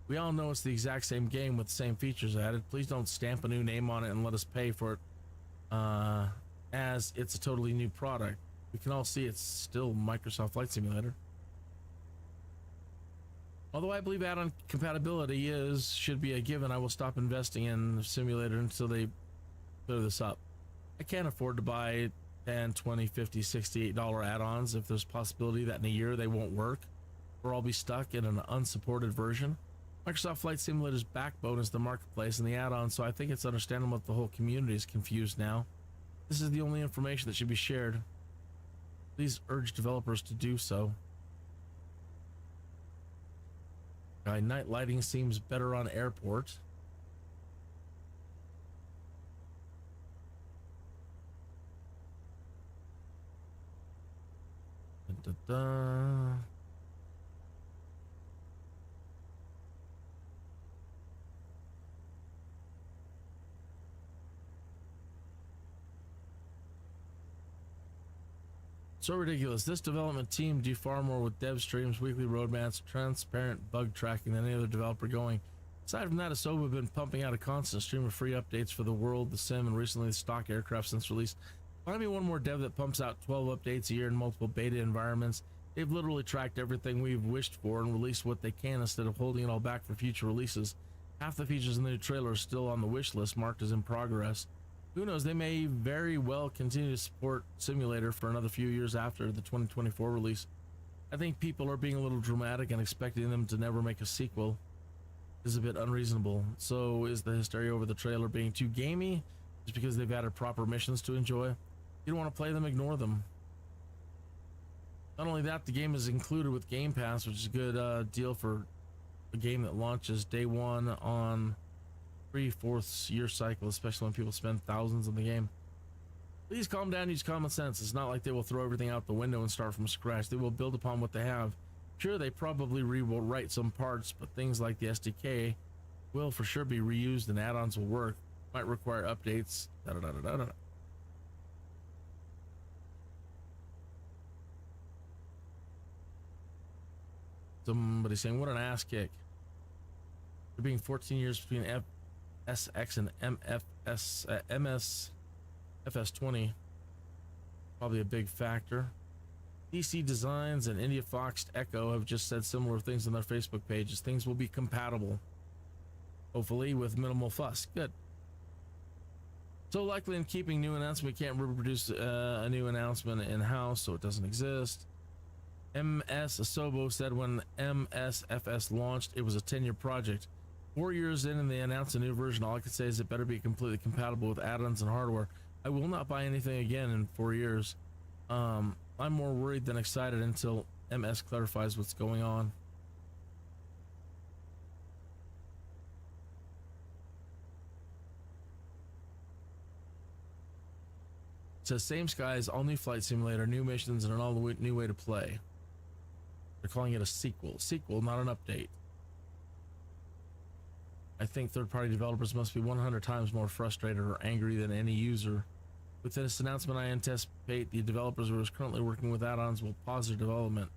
We all know it's the exact same game with the same features added. Please don't stamp a new name on it and let us pay for it as it's a totally new product. We can all see it's still Microsoft Flight Simulator. Although I believe add-on compatibility should be a given, I will stop investing in the simulator until they clear this up. I can't afford to buy $10, $20, $50, $68 add-ons if there's possibility that in a year they won't work, or I'll be stuck in an unsupported version. Microsoft Flight Simulator's backbone is the marketplace and the add-on, so I think it's understandable that the whole community is confused now. This is the only information that should be shared. Please urge developers to do so. Night lighting seems better on airport. So ridiculous. This development team do far more with dev streams, weekly roadmaps, transparent bug tracking than any other developer going. Aside from that, Asoba have been pumping out a constant stream of free updates for the world, the sim, and recently the stock aircraft since release. Find me one more dev that pumps out 12 updates a year in multiple beta environments. They've literally tracked everything we've wished for and released what they can instead of holding it all back for future releases. Half the features in the new trailer are still on the wish list marked as in progress. Who knows, they may very well continue to support Simulator for another few years after the 2024 release. I think people are being a little dramatic and expecting them to never make a sequel. is a bit unreasonable. So is the hysteria over the trailer being too gamey? Just because they've added proper missions to enjoy? You don't want to play them, ignore them. Not only that, the game is included with Game Pass, which is a good deal for a game that launches day one on 3/4 year cycle, especially when people spend thousands on the game. Please calm down, use common sense. It's not like they will throw everything out the window and start from scratch. They will build upon what they have. Sure, they probably will write some parts, but things like the SDK will for sure be reused and add-ons will work. Might require updates. Somebody saying, what an ass kick. There being 14 years between SX and MSFS 20. Probably a big factor. DC Designs and India Foxed Echo have just said similar things on their Facebook pages. Things will be compatible. Hopefully with minimal fuss. Good. So likely in keeping new announcement, we can't reproduce a new announcement in-house, so it doesn't exist. MS Asobo said when MSFS launched, it was a 10-year project. 4 years in and they announced a new version. All I can say is it better be completely compatible with add-ons and hardware. I will not buy anything again in 4 years. I'm more worried than excited until MS clarifies what's going on. It says same skies, all new flight simulator, new missions, and an all new way to play. They're calling it a sequel. Sequel, not an update. I think third-party developers must be 100 times more frustrated or angry than any user. With this announcement, I anticipate the developers who are currently working with add-ons will pause their development.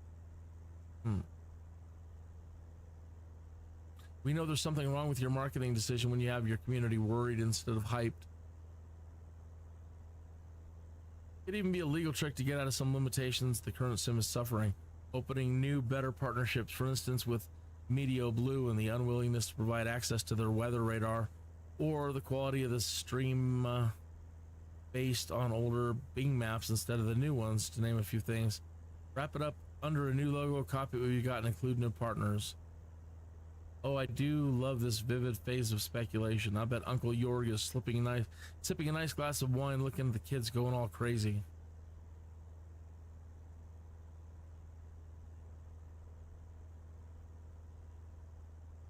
We know there's something wrong with your marketing decision when you have your community worried instead of hyped. It could even be a legal trick to get out of some limitations the current sim is suffering. Opening new, better partnerships, for instance, with Meteo Blue and the unwillingness to provide access to their weather radar, or the quality of the stream based on older Bing maps instead of the new ones, to name a few things. Wrap it up under a new logo, copy what you got, and include new partners. Oh, I do love this vivid phase of speculation. I bet Uncle Jorg is sipping a nice glass of wine, looking at the kids going all crazy.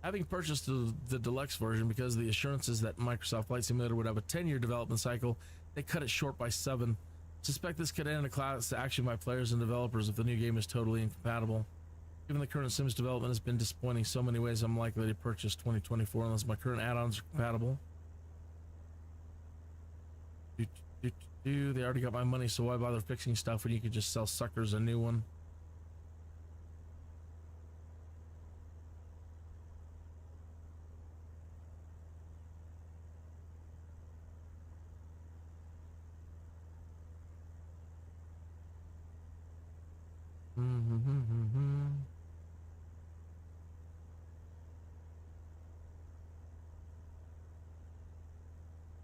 Having purchased the deluxe version because of the assurances that Microsoft Flight Simulator would have a 10-year development cycle, they cut it short by 7. Suspect this could end a class action by players and developers if the new game is totally incompatible. Given the current Sims development has been disappointing so many ways, I'm likely to purchase 2024 unless my current add-ons are compatible. They already got my money, so why bother fixing stuff when you could just sell suckers a new one?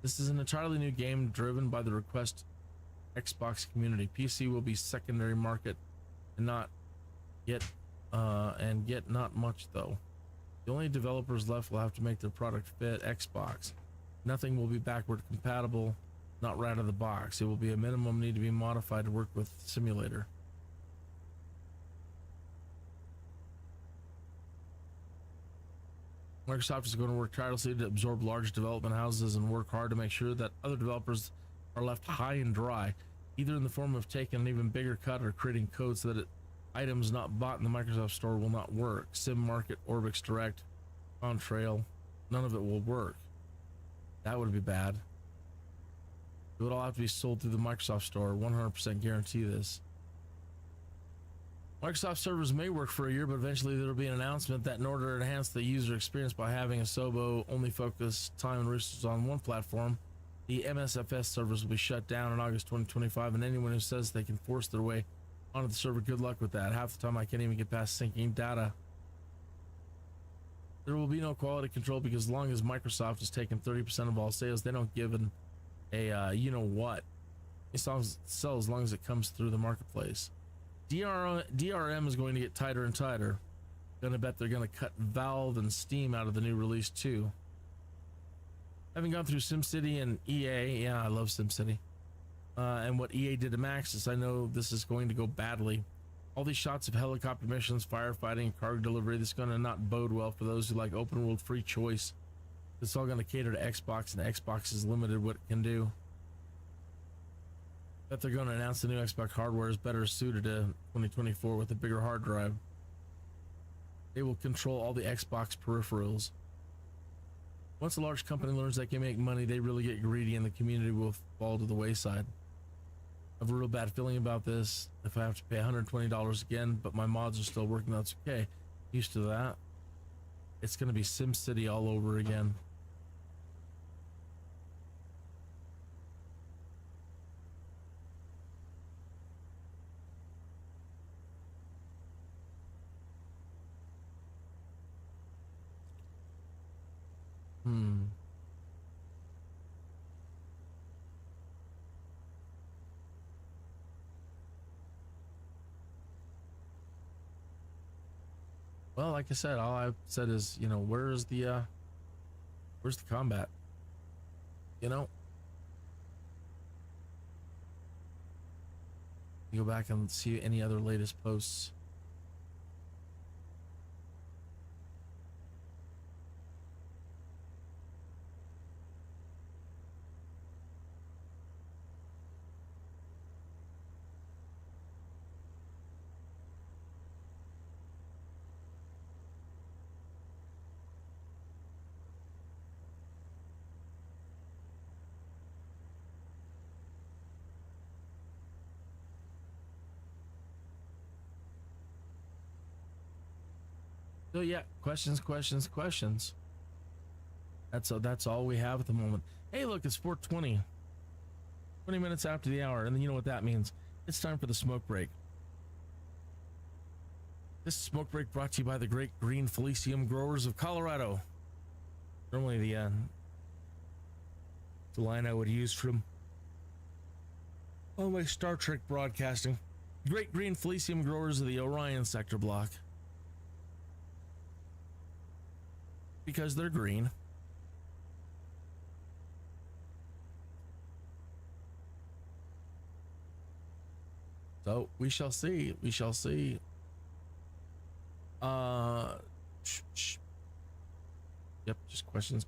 This is an entirely new game driven by the request Xbox community. PC will be secondary market and not yet not much though. The only developers left will have to make their product fit Xbox. Nothing will be backward compatible, not right out of the box. It will be a minimum need to be modified to work with simulator. Microsoft is going to work tirelessly to absorb large development houses and work hard to make sure that other developers are left high and dry, either in the form of taking an even bigger cut or creating code so that items not bought in the Microsoft Store will not work. Sim Market, Orbix Direct, Contrail, none of it will work. That would be bad. It would all have to be sold through the Microsoft Store. 100% guarantee this. Microsoft servers may work for a year, but eventually there will be an announcement that in order to enhance the user experience by having a Sobo only focus time and resources on one platform, the MSFS servers will be shut down in August 2025, and anyone who says they can force their way onto the server, good luck with that. Half the time I can't even get past syncing data. There will be no quality control because as long as Microsoft is taking 30% of all sales, they don't give you know what. They sell as long as it comes through the marketplace. DRM is going to get tighter and tighter. Gonna bet they're gonna cut Valve and Steam out of the new release too. Having gone through SimCity and EA, yeah, I love SimCity. And what EA did to Maxis, I know this is going to go badly. All these shots of helicopter missions, firefighting, cargo delivery, this is gonna not bode well for those who like open world free choice. It's all gonna cater to Xbox, and Xbox is limited what it can do. Bet they're gonna announce the new Xbox hardware is better suited to 2024 with a bigger hard drive. They will control all the Xbox peripherals. Once a large company learns they can make money, they really get greedy and the community will fall to the wayside. I have a real bad feeling about this. If I have to pay $120 again, but my mods are still working, that's okay. Used to that. It's going to be SimCity all over again. Well, like I said, all I've said is, you know, where's the combat? You know? You go back and see any other latest posts. So yeah, questions. That's all we have at the moment. Hey, look, it's 4:20. 20 minutes after the hour, and then you know what that means. It's time for the smoke break. This smoke break brought to you by the Great Green Felicium Growers of Colorado. Normally the line I would use from all my Star Trek broadcasting. Great Green Felicium Growers of the Orion Sector Block. Because they're green. So we shall see. Yep, just questions.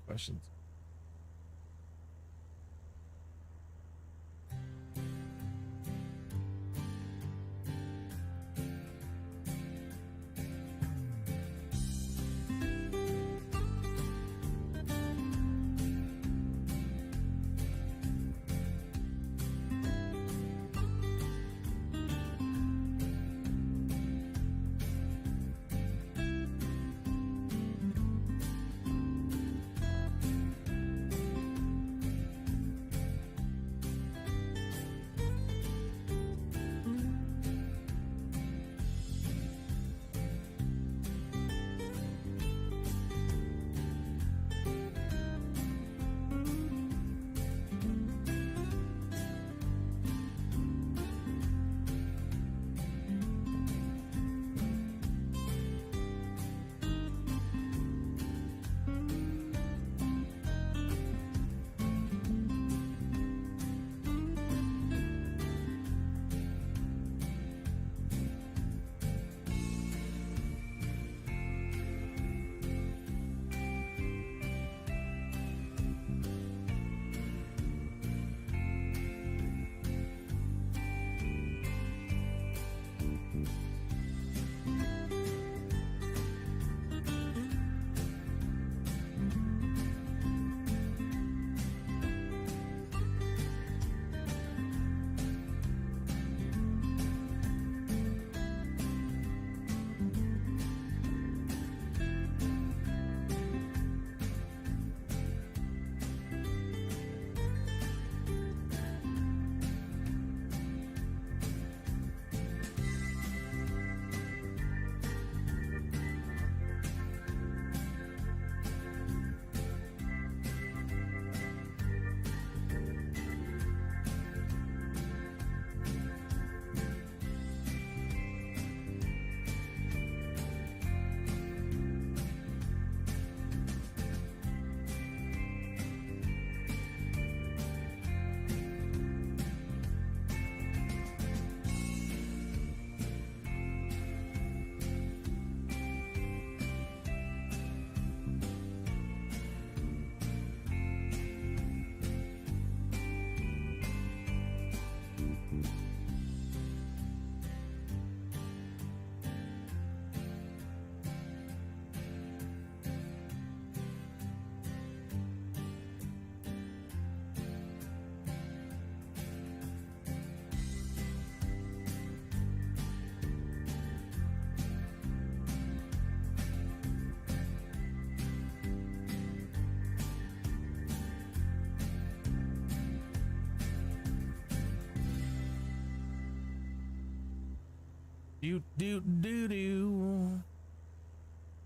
Do.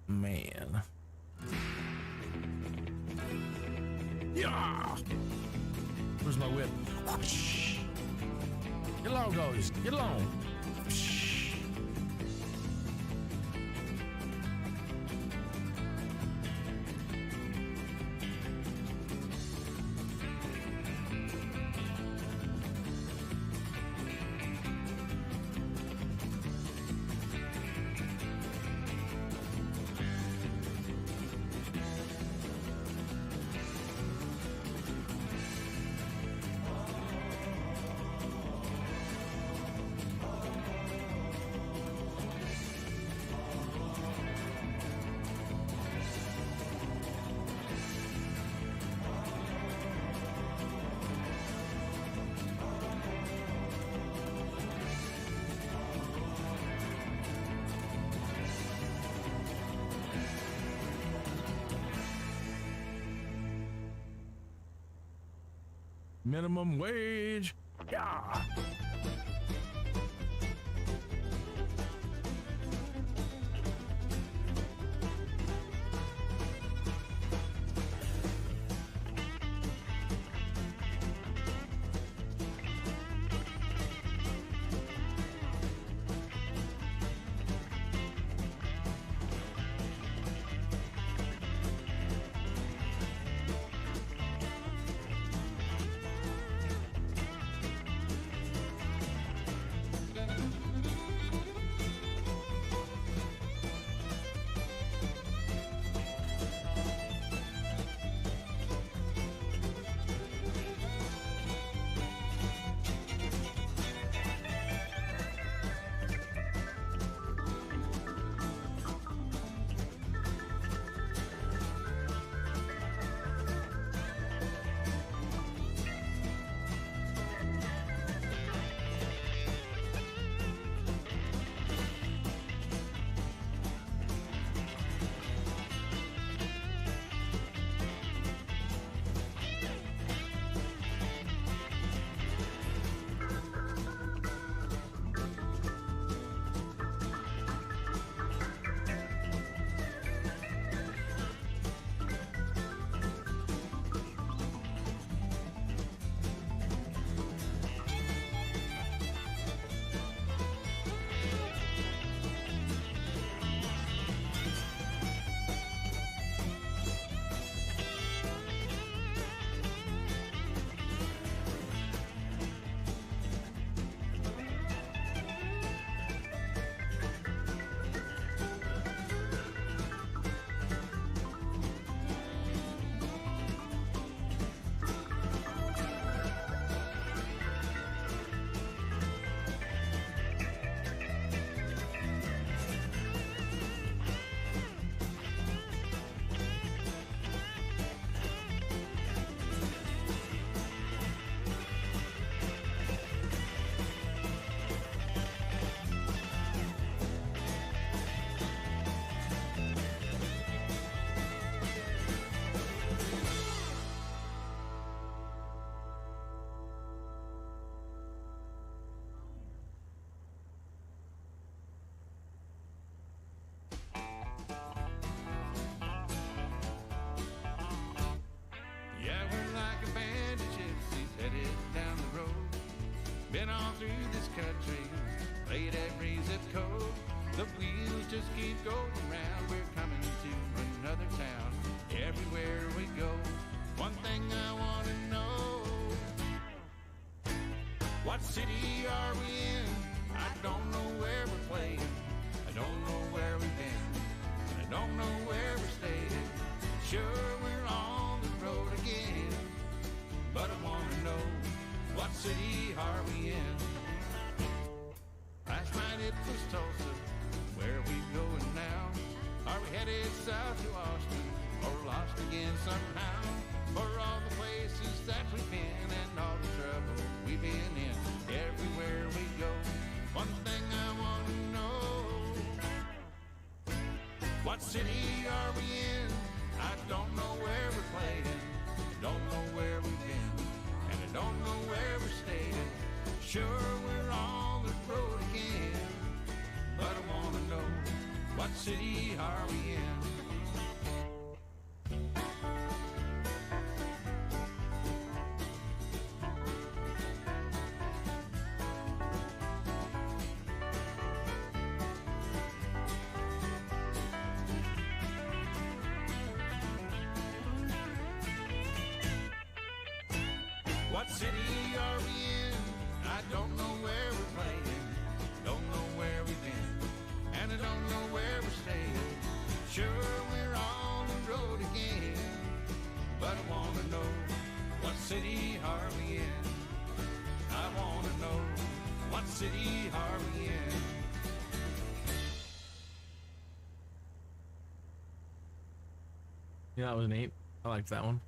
Man. Yeah. Where's my whip? Whoosh. Get along, guys. Get along. Whoosh. Minimum wage. Yeah. Been all through this country, played every zip code. The wheels just keep going round. We're coming to another town. Everywhere we go, one thing I want to know: what city are we in? I don't know where we're playing. I don't know where we've been. I don't know where we're staying. Sure, we're on the road again, but I want to know: what city are we in? Last night it was Tulsa. Where are we going now? Are we headed south to Austin, or lost again somehow? For all the places that we've been and all the trouble we've been in, everywhere we go, one thing I want to know: what city are we in? I don't know where we're playing. I don't know where we've been, and I don't know where we're staying. Sure, we're on the road again, city are we in? What city are we in? I don't know where we're playing, don't know where we've been, and I don't know where we're staying. Sure, we're on the road again, but I want to know, what city are we in? I want to know, what city are we in? Yeah, that was neat. I liked that one.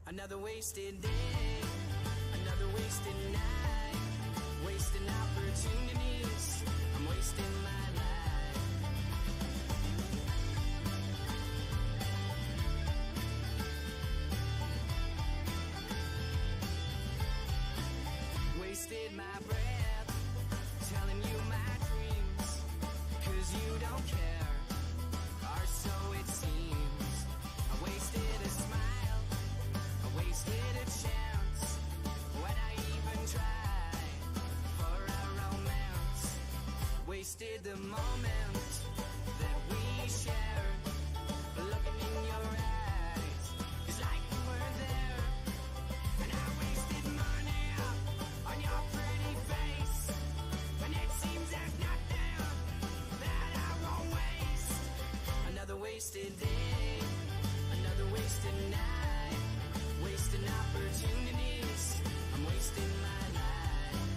Another wasted day, another wasted night, wasting opportunities, I'm wasting my life. Wasted my breath, telling you my dreams, 'cause you don't care, or so it seems. I wasted a smile, I wasted a chance, when I even tried for a romance. Wasted the moment that we shared, looking in your eyes, 'cause like you were there. And I wasted money on your pretty face, and it seems there's nothing that I won't waste. Another wasted day, another wasted night, wasting opportunities, I'm wasting my life.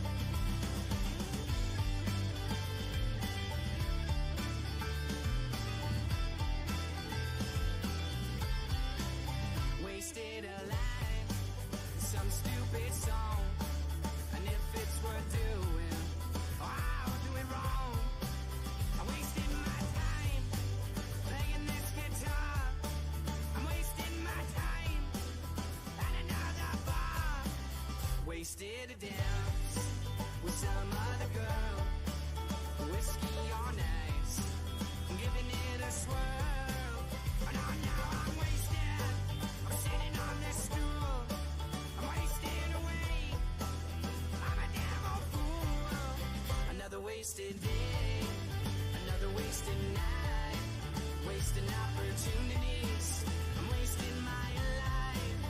Wasted a line, some stupid song, and if it's worth doing, I'll do it wrong. I wasted my time playing this guitar, I'm wasting my time at another bar. Wasted a dance with some other girl, whiskey on ice, I'm giving it a swirl. And now I'm wasted, I'm sitting on this stool, I'm wasting away, I'm a damn old fool. Another wasted day, another wasted night, wasting opportunities, I'm wasting my life.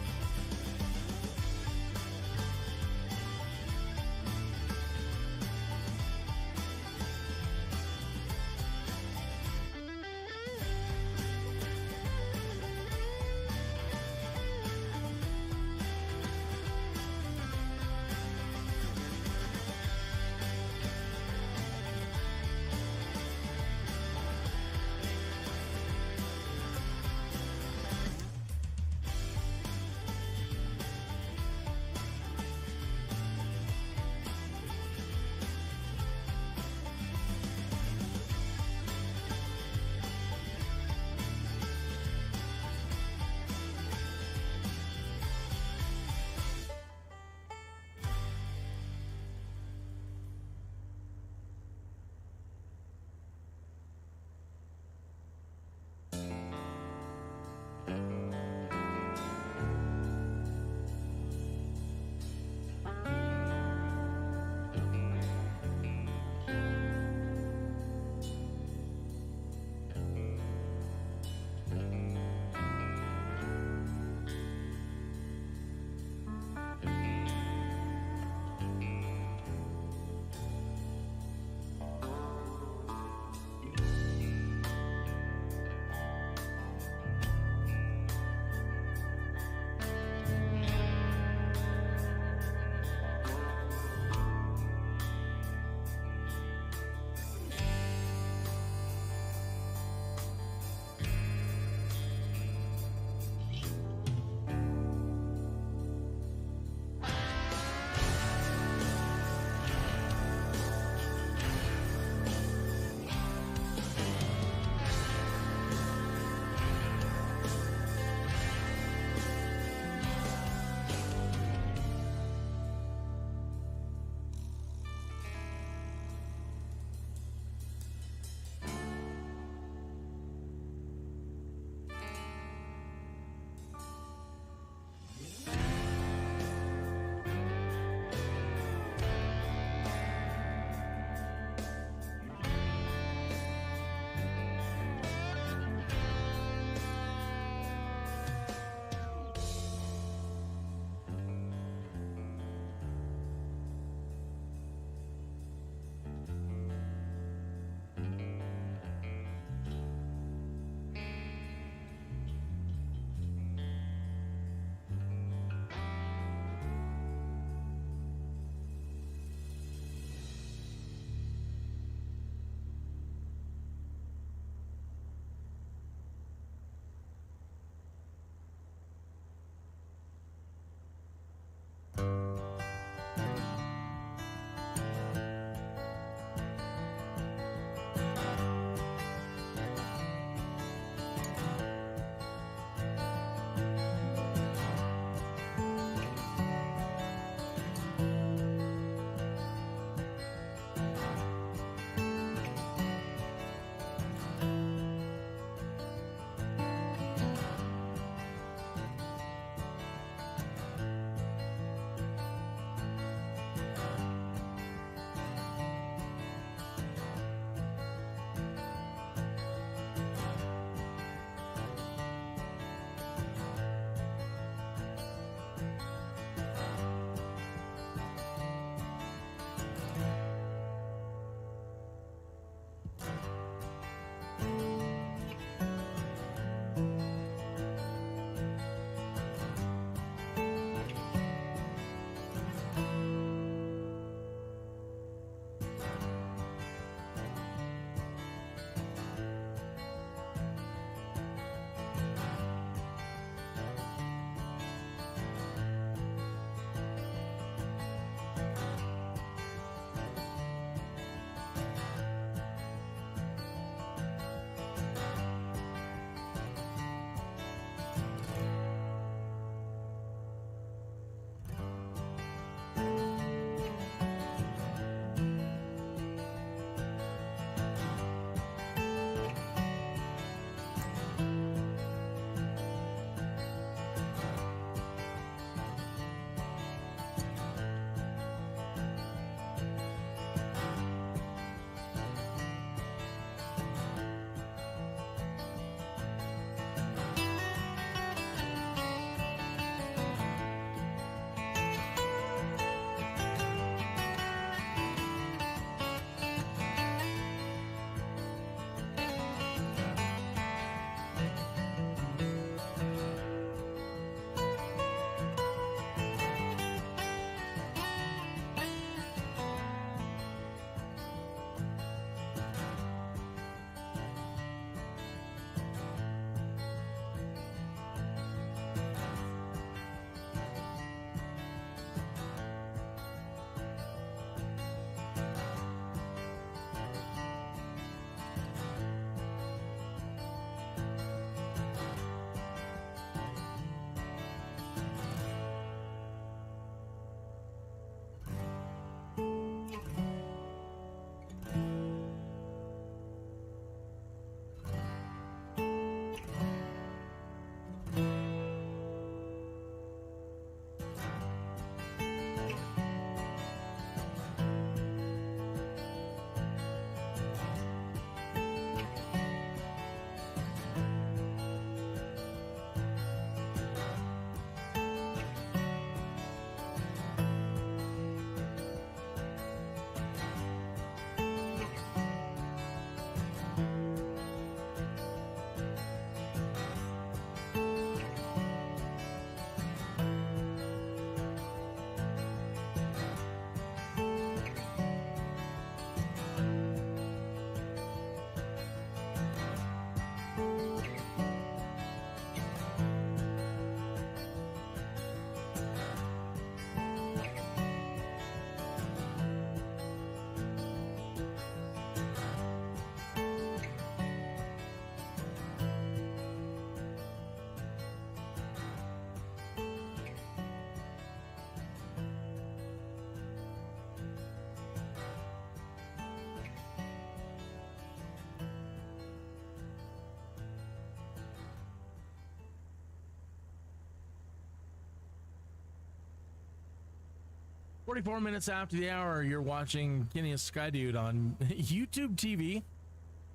44 minutes after the hour, you're watching Kineas Skydude on YouTube TV.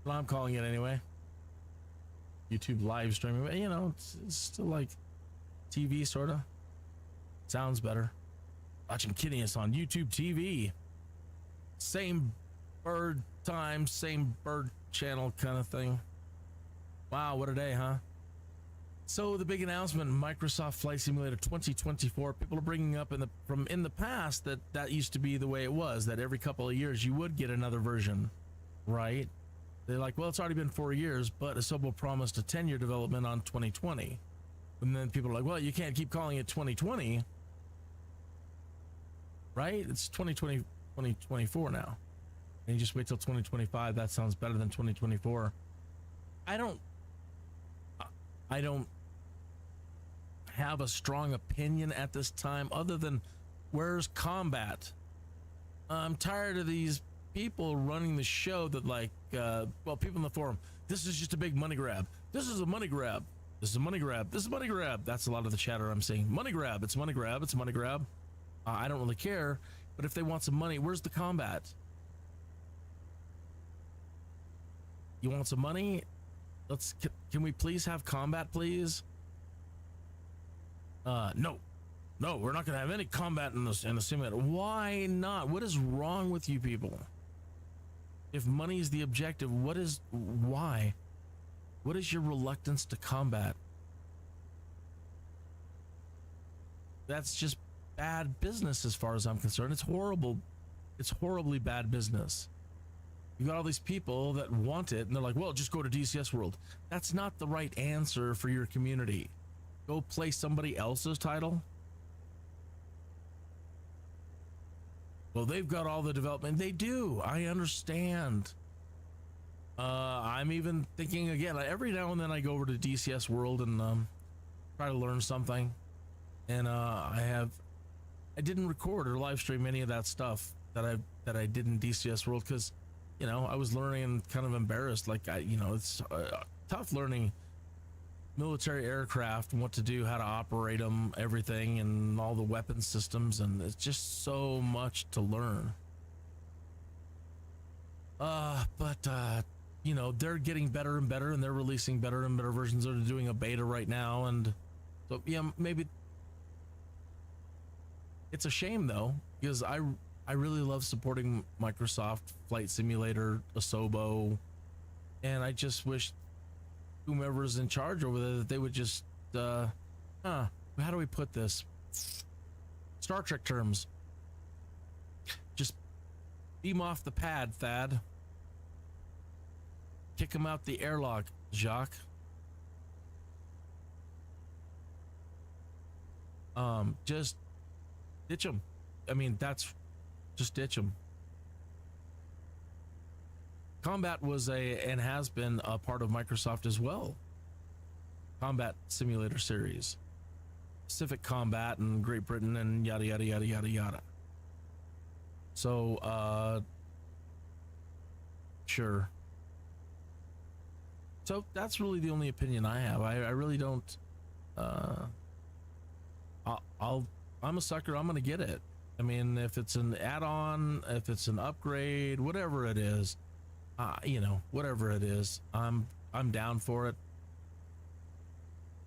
What I'm calling it anyway. YouTube live streaming. You know, it's still like TV, sort of. Sounds better. Watching Kineas on YouTube TV. Same bird time, same bird channel kind of thing. Wow, what a day, huh? So the big announcement, Microsoft Flight Simulator 2024. People are bringing up in the past that used to be the way it was, that every couple of years you would get another version, right? They're like, well, it's already been 4 years, but Asobo promised a 10-year development on 2020. And then people are like, well, you can't keep calling it 2020, right? It's 2024 now. And you just wait till 2025. That sounds better than 2024. I don't have a strong opinion at this time other than where's combat. I'm tired of these people running the show that like people in the forum, this is just a big money grab, this is a money grab, this is a money grab, this is a money grab. That's a lot of the chatter I'm seeing. Money grab, it's money grab, it's money grab. I don't really care, but if they want some money, where's the combat? You want some money? Can we please have combat, please? No, we're not gonna have any combat in the simulator. Why not? What is wrong with you people? If money is the objective, why? What is your reluctance to combat? That's just bad business as far as I'm concerned. It's horrible. It's horribly bad business. You got all these people that want it and they're like, well, just go to DCS World. That's not the right answer for your community. Go play somebody else's title. Well, they've got all the development. They do. I understand. I'm even thinking again, every now and then I go over to DCS World and try to learn something. And I didn't record or live stream any of that stuff that I did in DCS World because, you know, I was learning and kind of embarrassed. Like, it's tough learning military aircraft and what to do, how to operate them, everything, and all the weapon systems. And it's just so much to learn. You know, they're getting better and better and they're releasing better and better versions. They're doing a beta right now. And so, yeah, maybe it's a shame though, because I really love supporting Microsoft Flight Simulator, Asobo, and I just wish whomever's in charge over there that they would just, how do we put this? Star Trek terms. Just beam off the pad, Thad. Kick him out the airlock, Jacques. Just ditch him. I mean, just ditch them. Combat was and has been a part of Microsoft as well. Combat Simulator series. Pacific Combat in Great Britain and yada, yada, yada, yada, yada. So, sure. So that's really the only opinion I have. I really don't, I'm a sucker. I'm going to get it. I mean, if it's an add-on, if it's an upgrade, whatever it is, whatever it is, I'm down for it.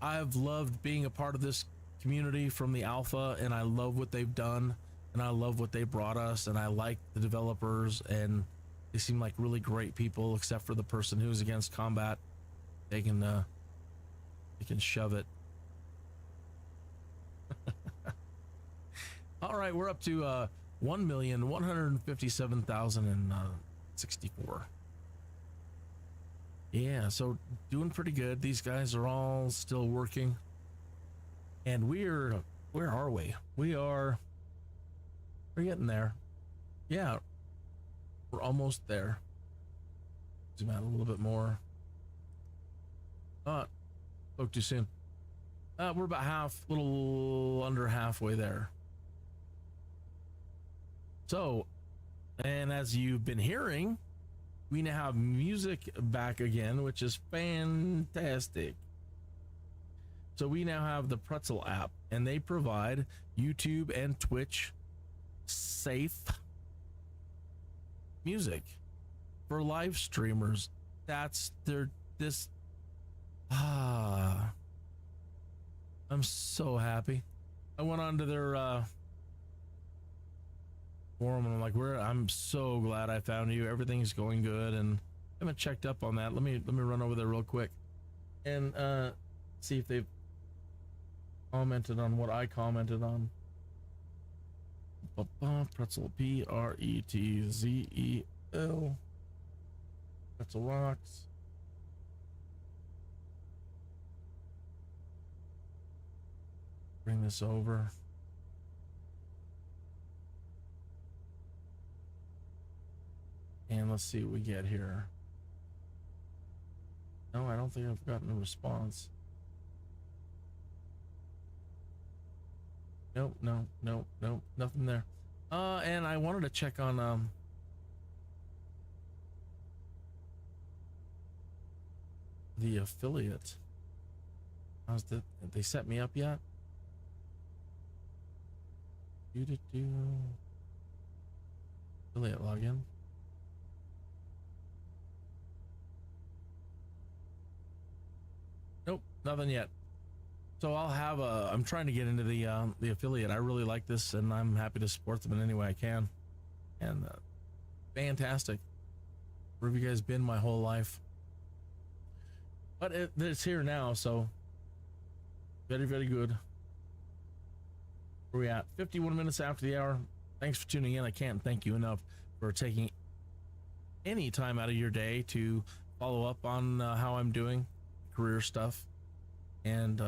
I've loved being a part of this community from the alpha, and I love what they've done, and I love what they brought us, and I like the developers, and they seem like really great people, except for the person who's against combat. They can shove it. All right, we're up to 1,157,064. Yeah, so doing pretty good. These guys are all still working, and where are we? We're getting there. Yeah, we're almost there. Zoom out a little bit more. Spoke too soon. We're about little under halfway there. So, and as you've been hearing, we now have music back again, which is fantastic. So we now have the Pretzel app, and they provide YouTube and Twitch safe music for live streamers. That's I'm so happy. I went onto their forum and I'm like, I'm so glad I found you. Everything's going good, and I haven't checked up on that. Let me run over there real quick and see if they've commented on what I commented on. Pretzel, Pretzel. Pretzel rocks. Bring this over. And let's see what we get here. No, I don't think I've gotten a response. Nope, nothing there. And I wanted to check on the affiliate. Have they set me up yet? Affiliate login. Nope, nothing yet. So I'll have I'm trying to get into the affiliate. I really like this, and I'm happy to support them in any way I can. And fantastic. Where have you guys been my whole life? But it's here now, so very, very good. Where are we at? 51 minutes after the hour. Thanks for tuning in. I can't thank you enough for taking any time out of your day to follow up on how I'm doing, career stuff, and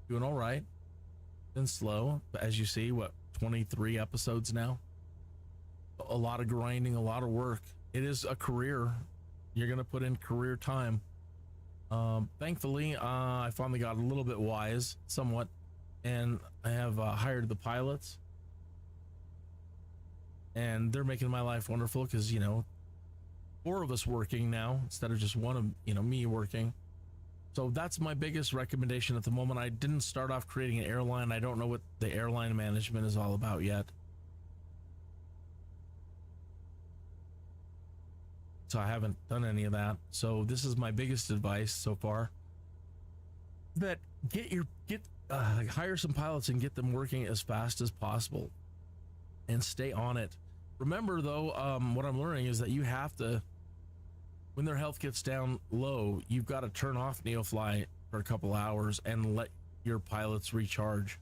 doing all right. Been slow, but as you see, 23 episodes now. A lot of grinding, a lot of work. It is a career. You're gonna put in career time. Thankfully, I finally got a little bit wise, somewhat, and I have hired the pilots, and they're making my life wonderful because, you know, 4 of us working now instead of just one of, you know, me working. So that's my biggest recommendation at the moment. I didn't start off creating an airline. I don't know what the airline management is all about yet. So I haven't done any of that. So this is my biggest advice so far. That hire some pilots and get them working as fast as possible and stay on it. Remember though, what I'm learning is that you have to, when their health gets down low, you've got to turn off Neofly for a couple hours and let your pilots recharge.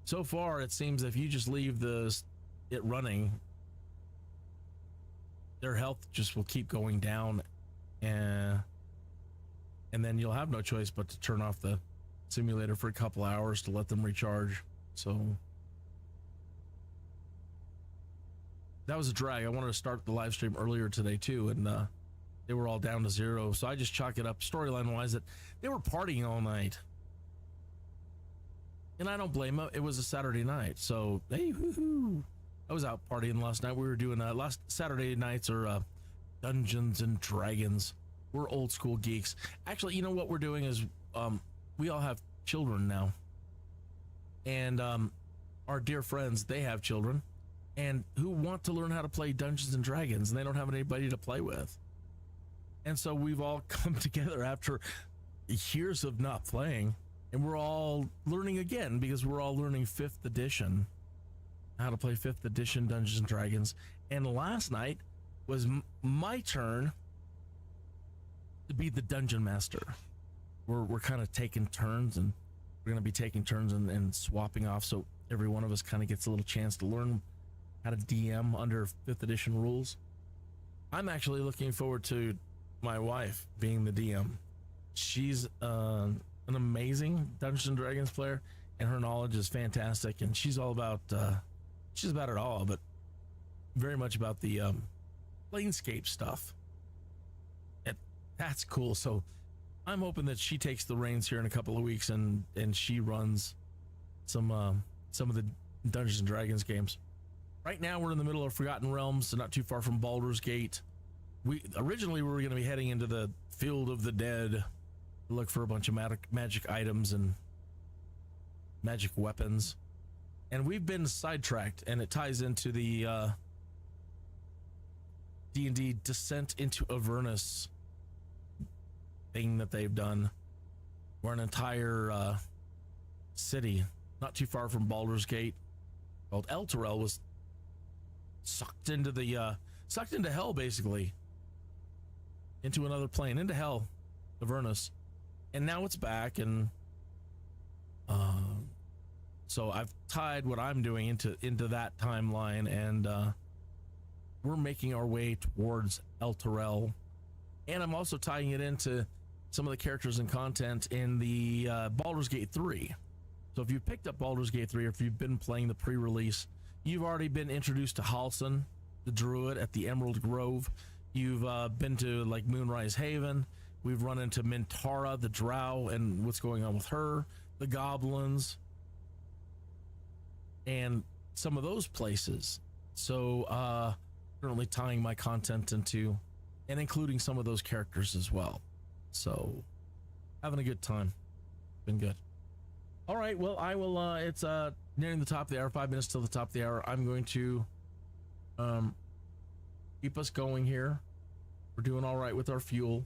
So far, it seems if you just leave it running, their health just will keep going down, and then you'll have no choice but to turn off the simulator for a couple hours to let them recharge. So that was a drag. I wanted to start the live stream earlier today too, and they were all down to 0. So I just chalk it up storyline wise that they were partying all night, and I don't blame them. It was a Saturday night, so hey, woohoo! I was out partying last night. We were doing last Saturday nights are Dungeons and Dragons. We're old school geeks. Actually, you know what we're doing is we all have children now, and our dear friends, they have children and who want to learn how to play Dungeons and Dragons, and they don't have anybody to play with. And so we've all come together after years of not playing, and we're all learning again because we're all learning 5th edition. How to play 5th edition Dungeons and Dragons. And last night was my turn to be the dungeon master. We're kind of taking turns, and we're going to be taking turns and swapping off, so every one of us kind of gets a little chance to learn how to DM under 5th edition rules. I'm actually looking forward to my wife being the DM. She's an amazing Dungeons and Dragons player, and her knowledge is fantastic, and she's all about she's about it all, but very much about the Planescape stuff. That's cool. So I'm hoping that she takes the reins here in a couple of weeks and she runs some of the Dungeons and Dragons games. Right now we're in the middle of Forgotten Realms, so not too far from Baldur's Gate. We were going to be heading into the Field of the Dead to look for a bunch of magic items and magic weapons. And we've been sidetracked, and it ties into the D&D Descent into Avernus thing that they've done, where an entire city not too far from Baldur's Gate called Elturel was sucked into hell, basically, into another plane, into hell, Avernus, and now it's back. And so I've tied what I'm doing into that timeline, and we're making our way towards Elturel, and I'm also tying it into some of the characters and content in the Baldur's Gate 3. So if you picked up Baldur's Gate 3, or if you've been playing the pre-release, you've already been introduced to Halsin, the druid at the Emerald Grove. You've been to like Moonrise Haven. We've run into Mintara, the drow, and what's going on with her, the goblins, and some of those places. So currently tying my content into and including some of those characters as well. So having a good time. Been good. All right, well, I will it's nearing the top of the hour, 5 minutes till the top of the hour. I'm going to keep us going here. We're doing all right with our fuel.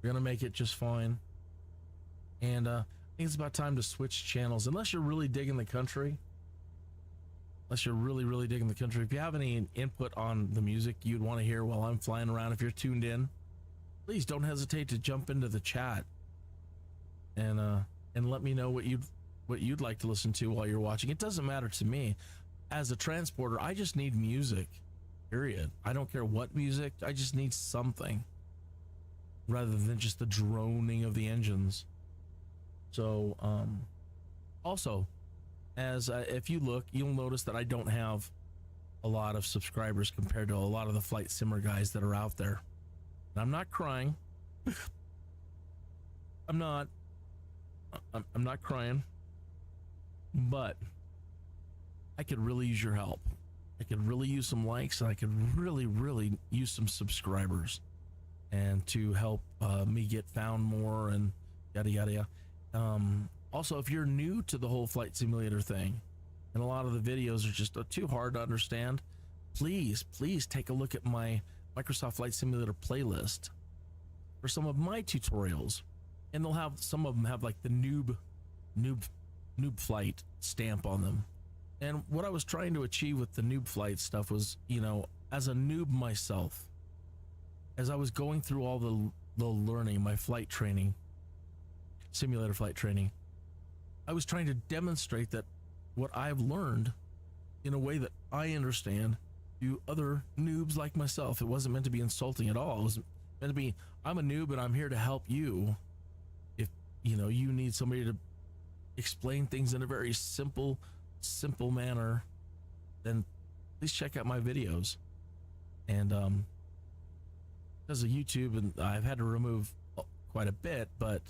We're gonna make it just fine. And I think it's about time to switch channels, unless you're really digging the country. Unless you're really digging the country. If you have any input on the music you'd want to hear while I'm flying around, if you're tuned in, please don't hesitate to jump into the chat and let me know what you'd like to listen to while you're watching. It doesn't matter to me. As a transporter, I just need music, period. I don't care what music, I just need something rather than just the droning of the engines. So also, as if you look, you'll notice that I don't have a lot of subscribers compared to a lot of the flight simmer guys that are out there. And I'm not crying. I'm not crying, but I could really use your help. I could really use some likes, and I could really use some subscribers, and to help me get found more and yada yada. Also, if you're new to the whole flight simulator thing, and a lot of the videos are just too hard to understand, please take a look at my Microsoft Flight Simulator playlist for some of my tutorials, and they'll have some of them have like the noob flight stamp on them. And what I was trying to achieve with the noob flight stuff was, you know, as a noob myself, as I was going through all the learning, my flight training, simulator flight training, I was trying to demonstrate that what I've learned in a way that I understand to other noobs like myself. It wasn't meant to be insulting at all. It was meant to be, I'm a noob and I'm here to help you. If you know you need somebody to explain things in a very simple manner, then please check out my videos. And because of YouTube, and I've had to remove quite a bit, but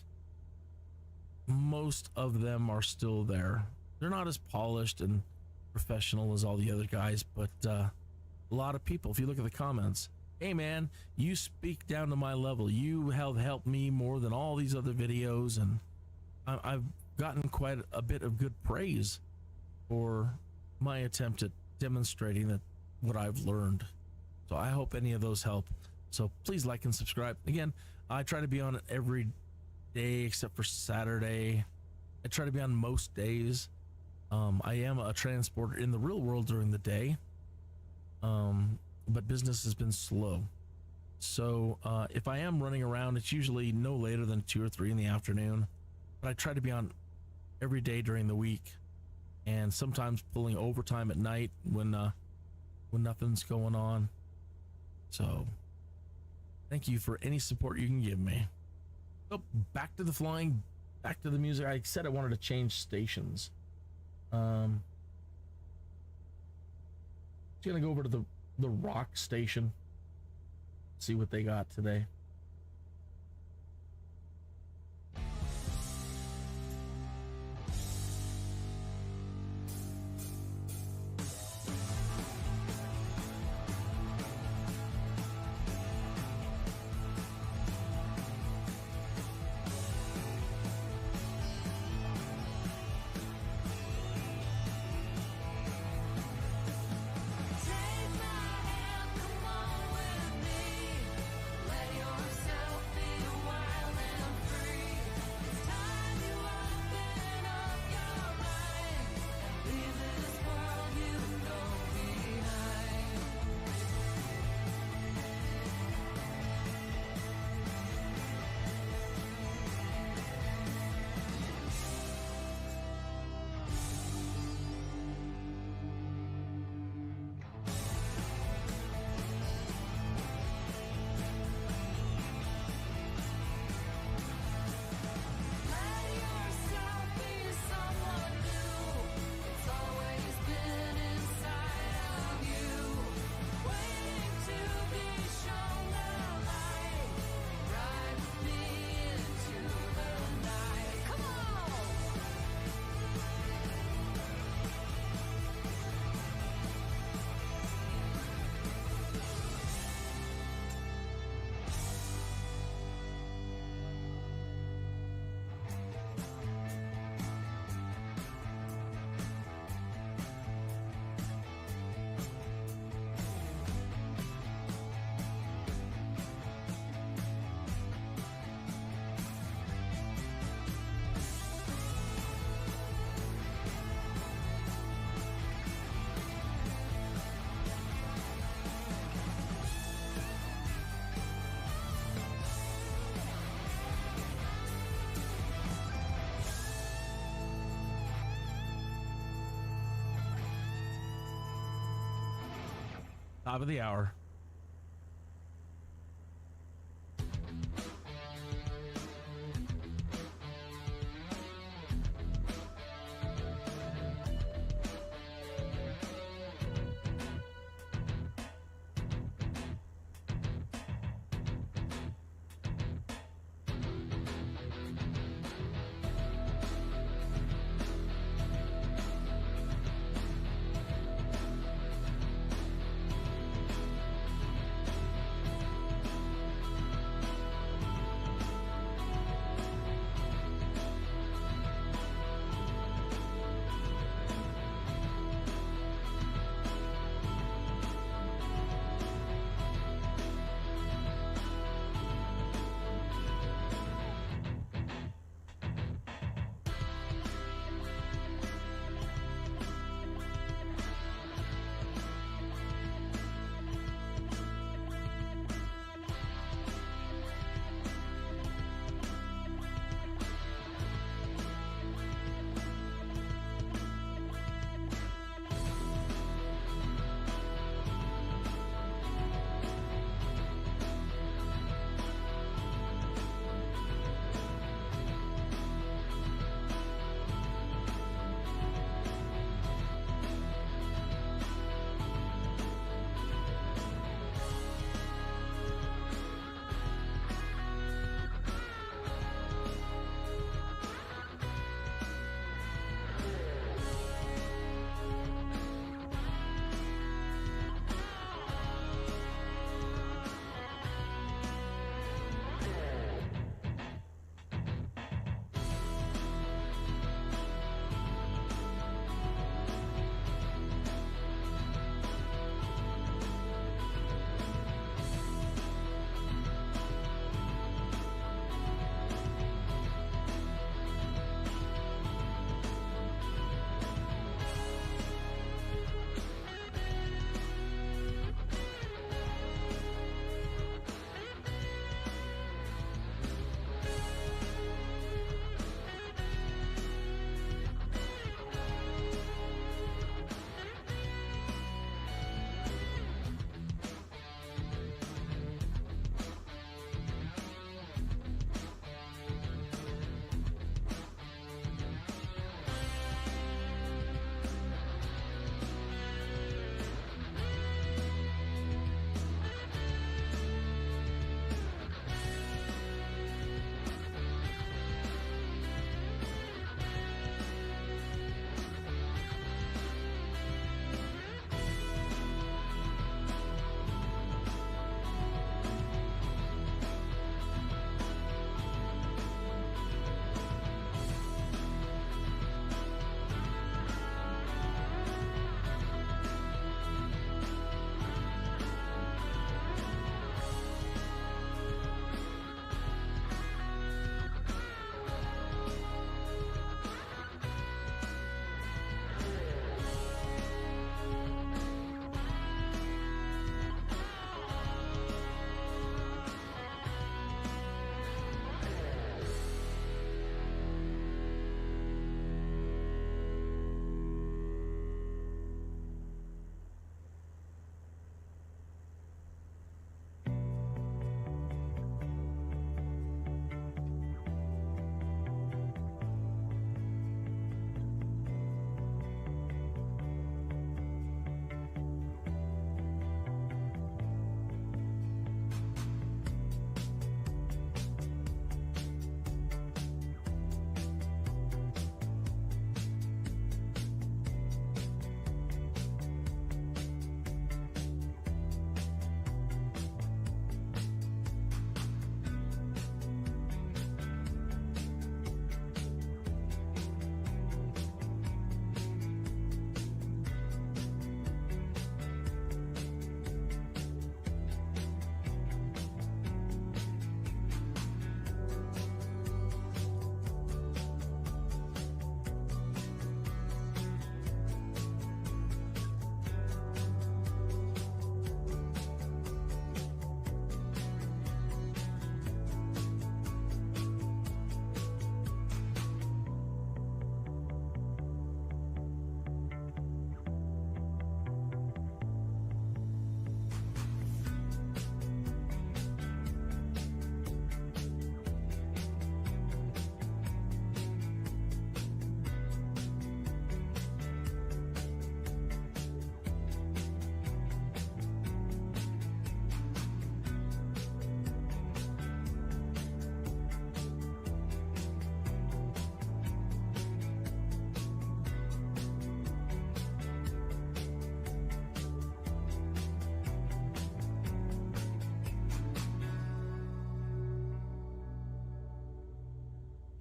most of them are still there. They're not as polished and professional as all the other guys, but a lot of people, if you look at the comments, hey man, you speak down to my level, you have helped me more than all these other videos, and I've gotten quite a bit of good praise for my attempt at demonstrating that what I've learned. So I hope any of those help. So please like and subscribe. Again, I try to be on it every day except for Saturday. I try to be on most days. I am a transporter in the real world during the day, but business has been slow. So if I am running around, it's usually no later than 2 or 3 in the afternoon, but I try to be on every day during the week, and sometimes pulling overtime at night when nothing's going on. So thank you for any support you can give me. So back to the flying, back to the music. I said I wanted to change stations. Just gonna go over to the rock station, see what they got today. Top of the hour.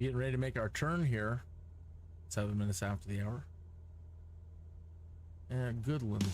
Getting ready to make our turn here. 7 minutes after the hour. And Goodland.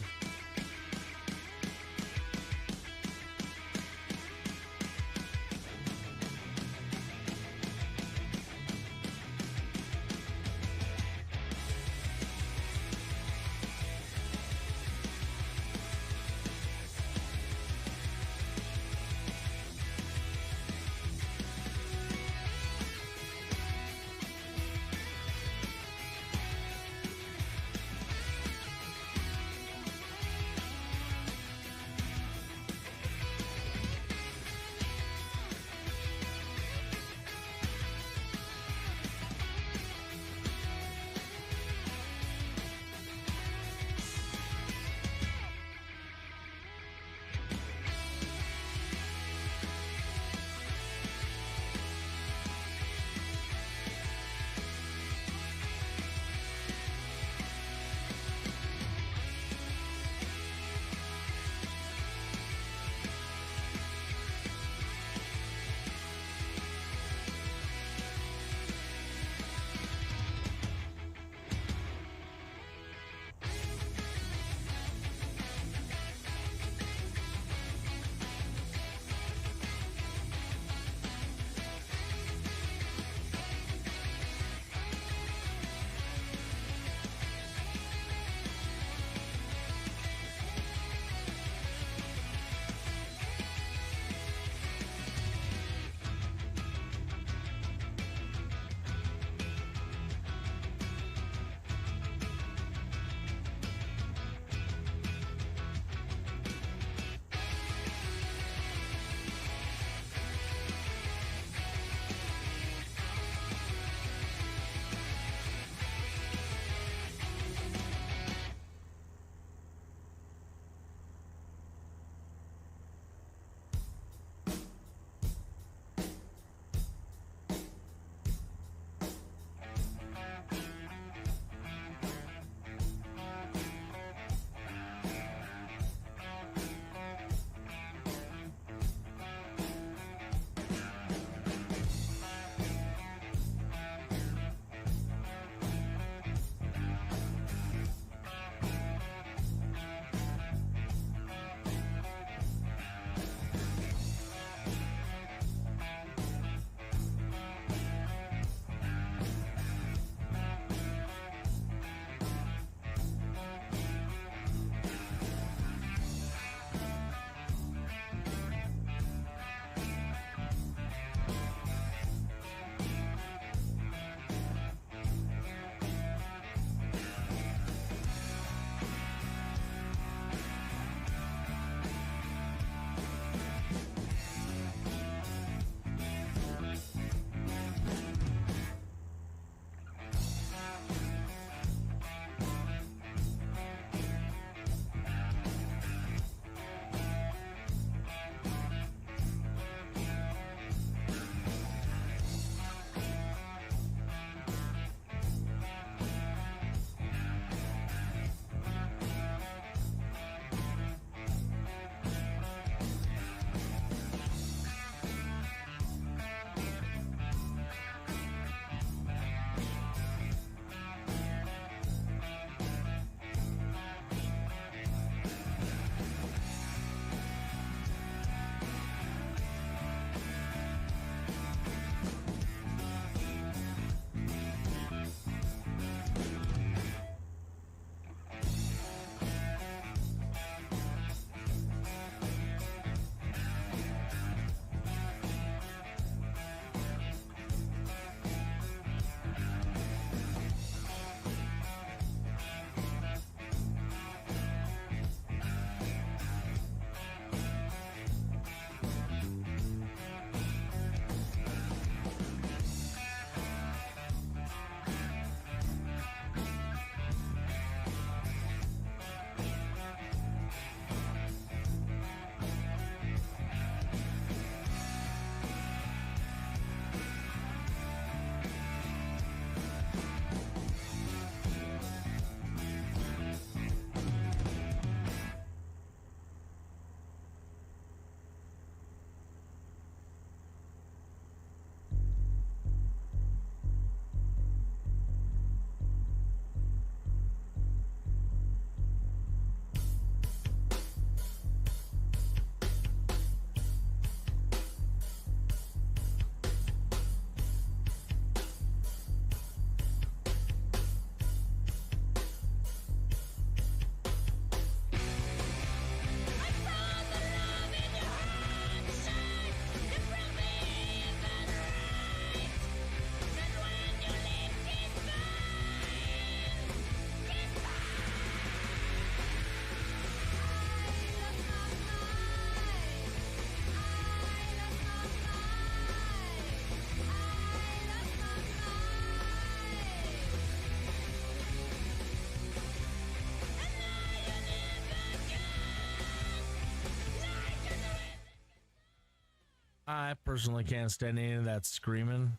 I personally can't stand any of that screaming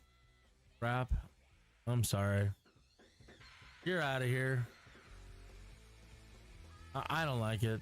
crap. I'm sorry. You're out of here. I don't like it.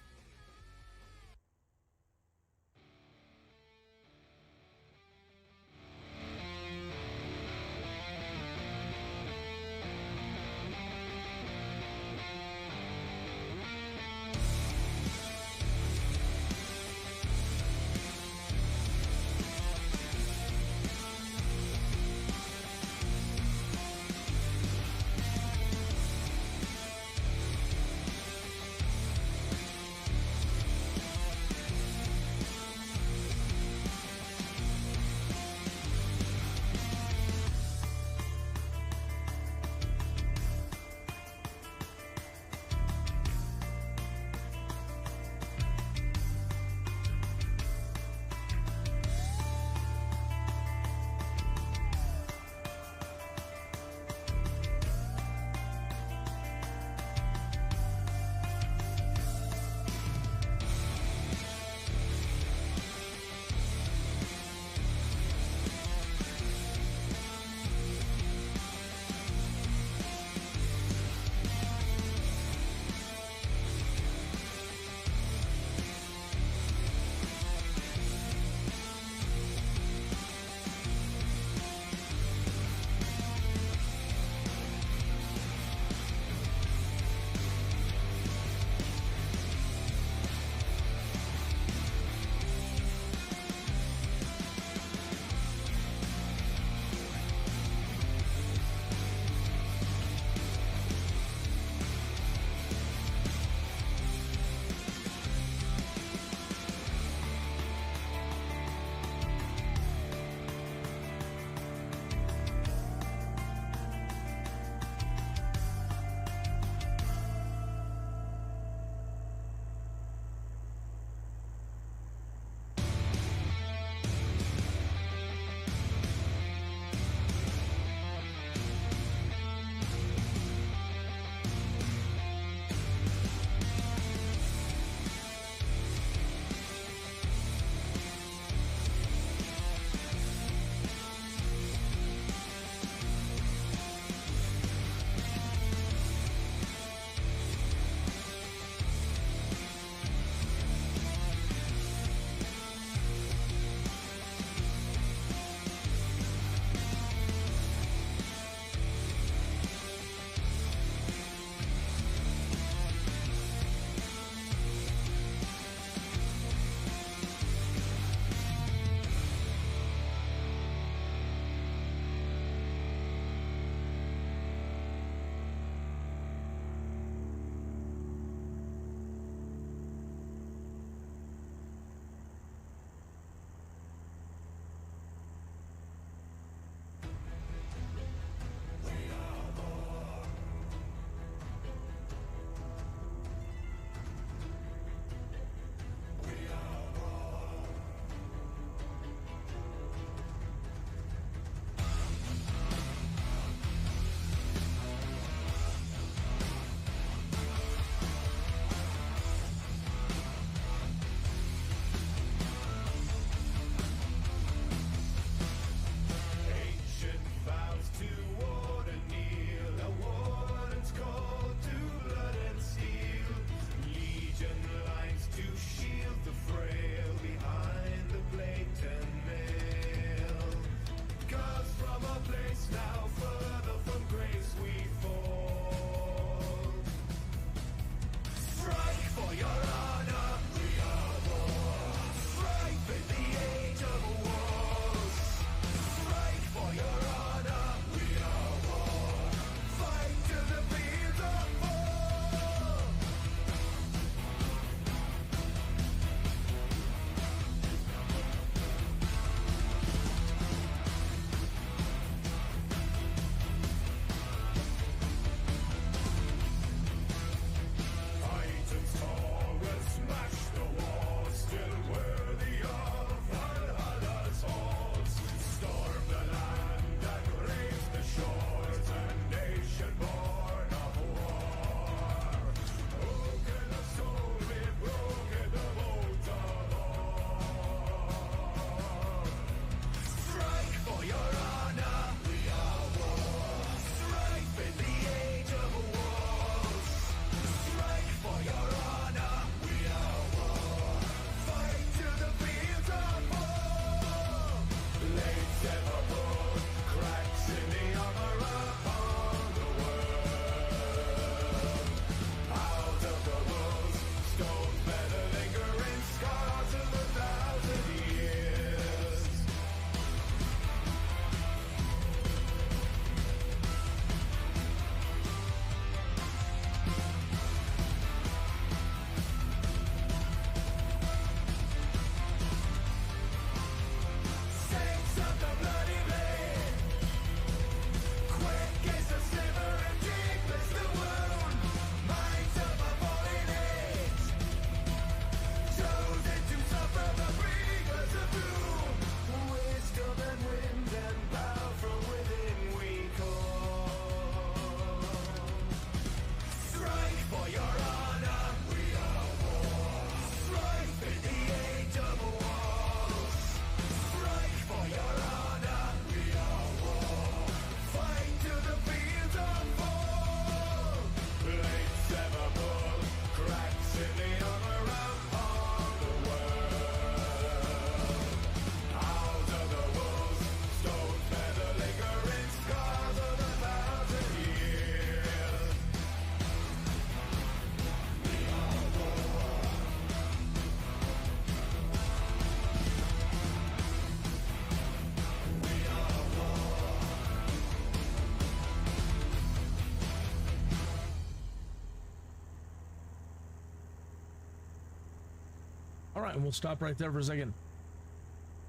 All right, and we'll stop right there for a second.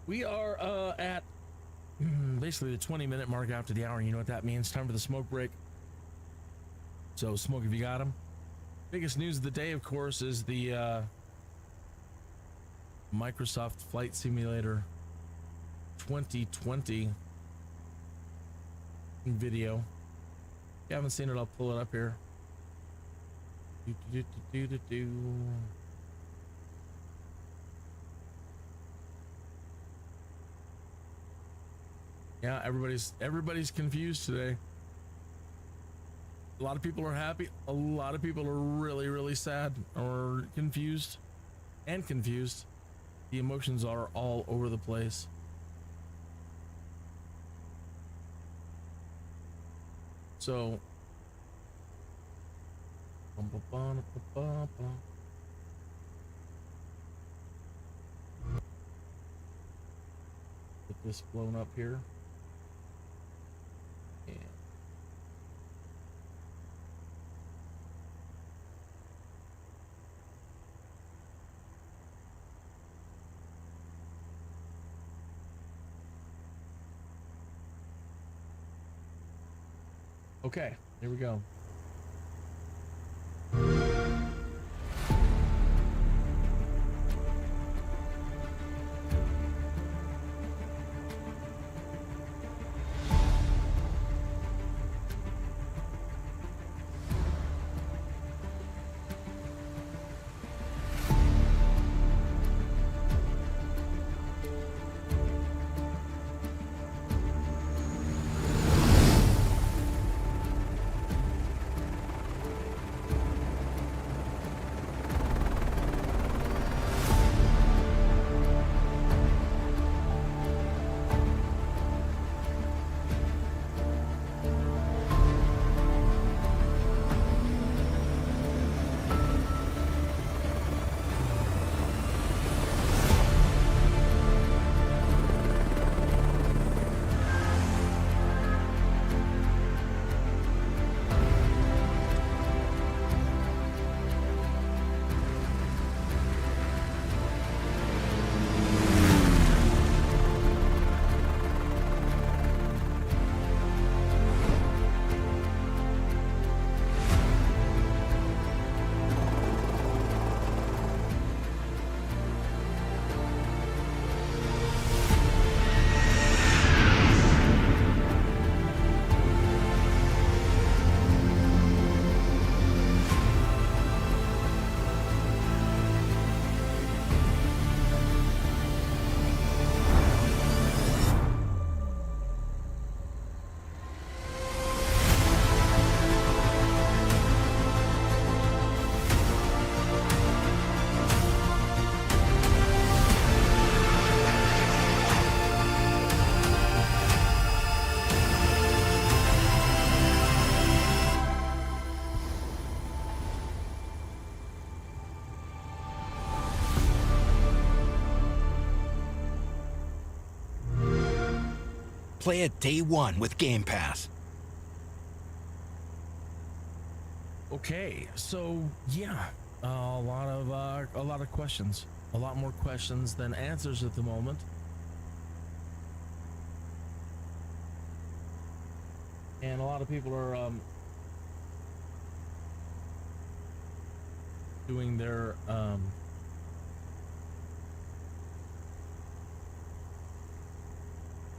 We are at basically the 20-minute mark after the hour. You know what that means. Time for the smoke break. So, smoke if you got them. Biggest news of the day, of course, is the Microsoft Flight Simulator 2020 video. If you haven't seen it, I'll pull it up here. Yeah, everybody's confused today. A lot of people are happy. A lot of people are really, really sad or confused. The emotions are all over the place. So get this blown up here. And okay, here we go. Play it day one with Game Pass. Okay, so yeah, a lot of questions, a lot more questions than answers at the moment. And a lot of people are doing their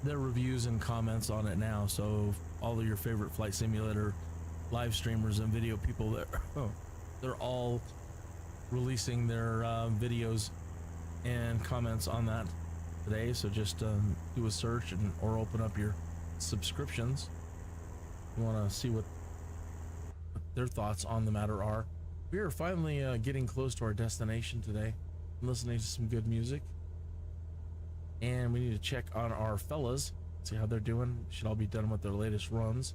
reviews and comments on it now. So all of your favorite flight simulator live streamers and video people, they're all releasing their videos and comments on that today. So just do a search or open up your subscriptions. You want to see what their thoughts on the matter are. We are finally getting close to our destination today. I'm listening to some good music. And we need to check on our fellas, see how they're doing. Should all be done with their latest runs.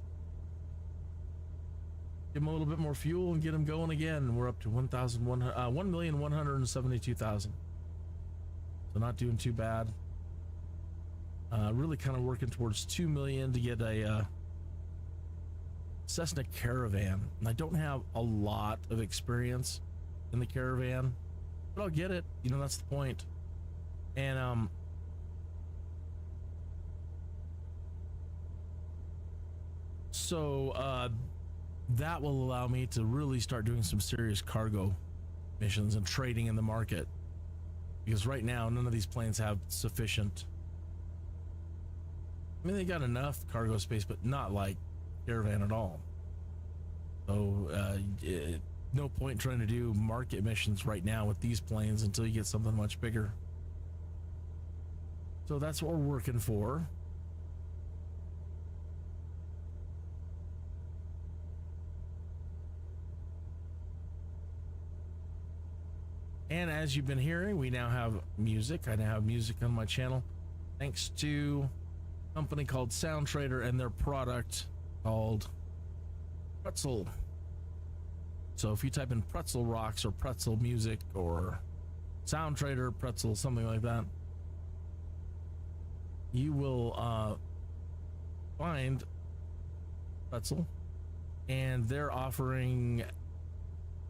Give them a little bit more fuel and get them going again. We're up to 1,172,000. So not doing too bad. Really kind of working towards 2 million to get a Cessna Caravan. And I don't have a lot of experience in the Caravan. but I'll get it. You know, that's the point. And so that will allow me to really start doing some serious cargo missions and trading in the market, because right now none of these planes have sufficient. I mean, they got enough cargo space, but not like Caravan at all. So no point trying to do market missions right now with these planes until you get something much bigger. So that's what we're working for. And as you've been hearing, we now have music. I now have music on my channel, thanks to a company called Sound Trader and their product called Pretzel. So if you type in Pretzel Rocks or Pretzel Music or Sound Trader, Pretzel, something like that, you will find Pretzel, and they're offering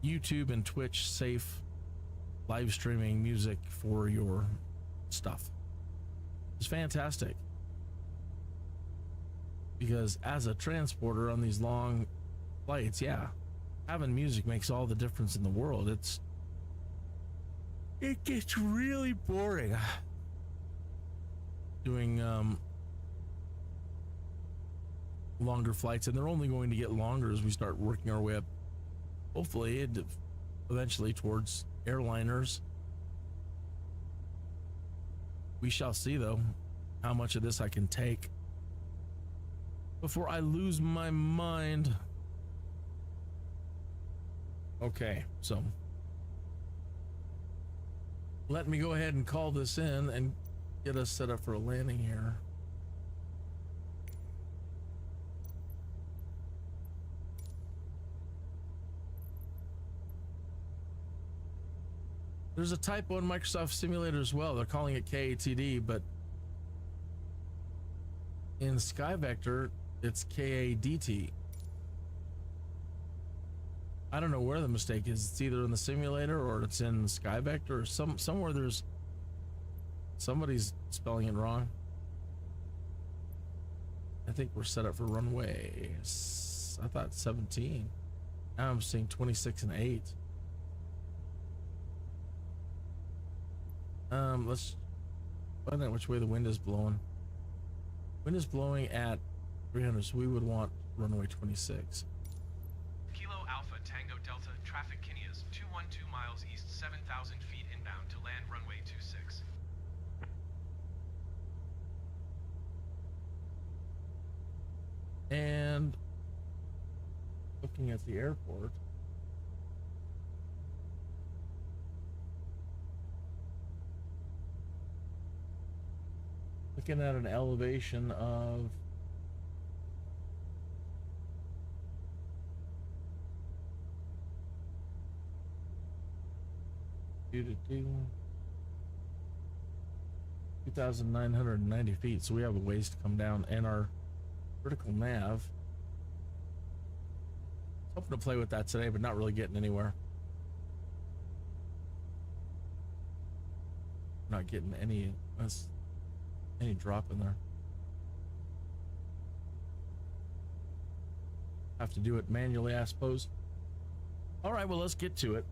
YouTube and Twitch safe live streaming music for your stuff. It's fantastic, because as a transporter on these long flights, yeah, having music makes all the difference in the world. It gets really boring doing longer flights, and they're only going to get longer as we start working our way up, hopefully eventually towards airliners. We shall see, though, how much of this I can take before I lose my mind. Okay, so let me go ahead and call this in and get us set up for a landing here. There's a typo in Microsoft Simulator as well. They're calling it KATD, but in SkyVector, it's KADT. I don't know where the mistake is. It's either in the simulator or it's in SkyVector, or somewhere there's somebody's spelling it wrong. I think we're set up for runway. I thought 17. Now I'm seeing 26 and 8. Let's find out which way the wind is blowing. Wind is blowing at 300, so we would want runway 26. Kilo Alpha Tango Delta, traffic Kineas, 212 miles east, 7,000 feet inbound to land runway 26. And looking at the airport, looking at an elevation of 2,990 feet, so we have a ways to come down, and our vertical nav, hoping to play with that today, but not really getting anywhere. Not getting any drop in there. Have to do it manually, I suppose. All right, well, let's get to it.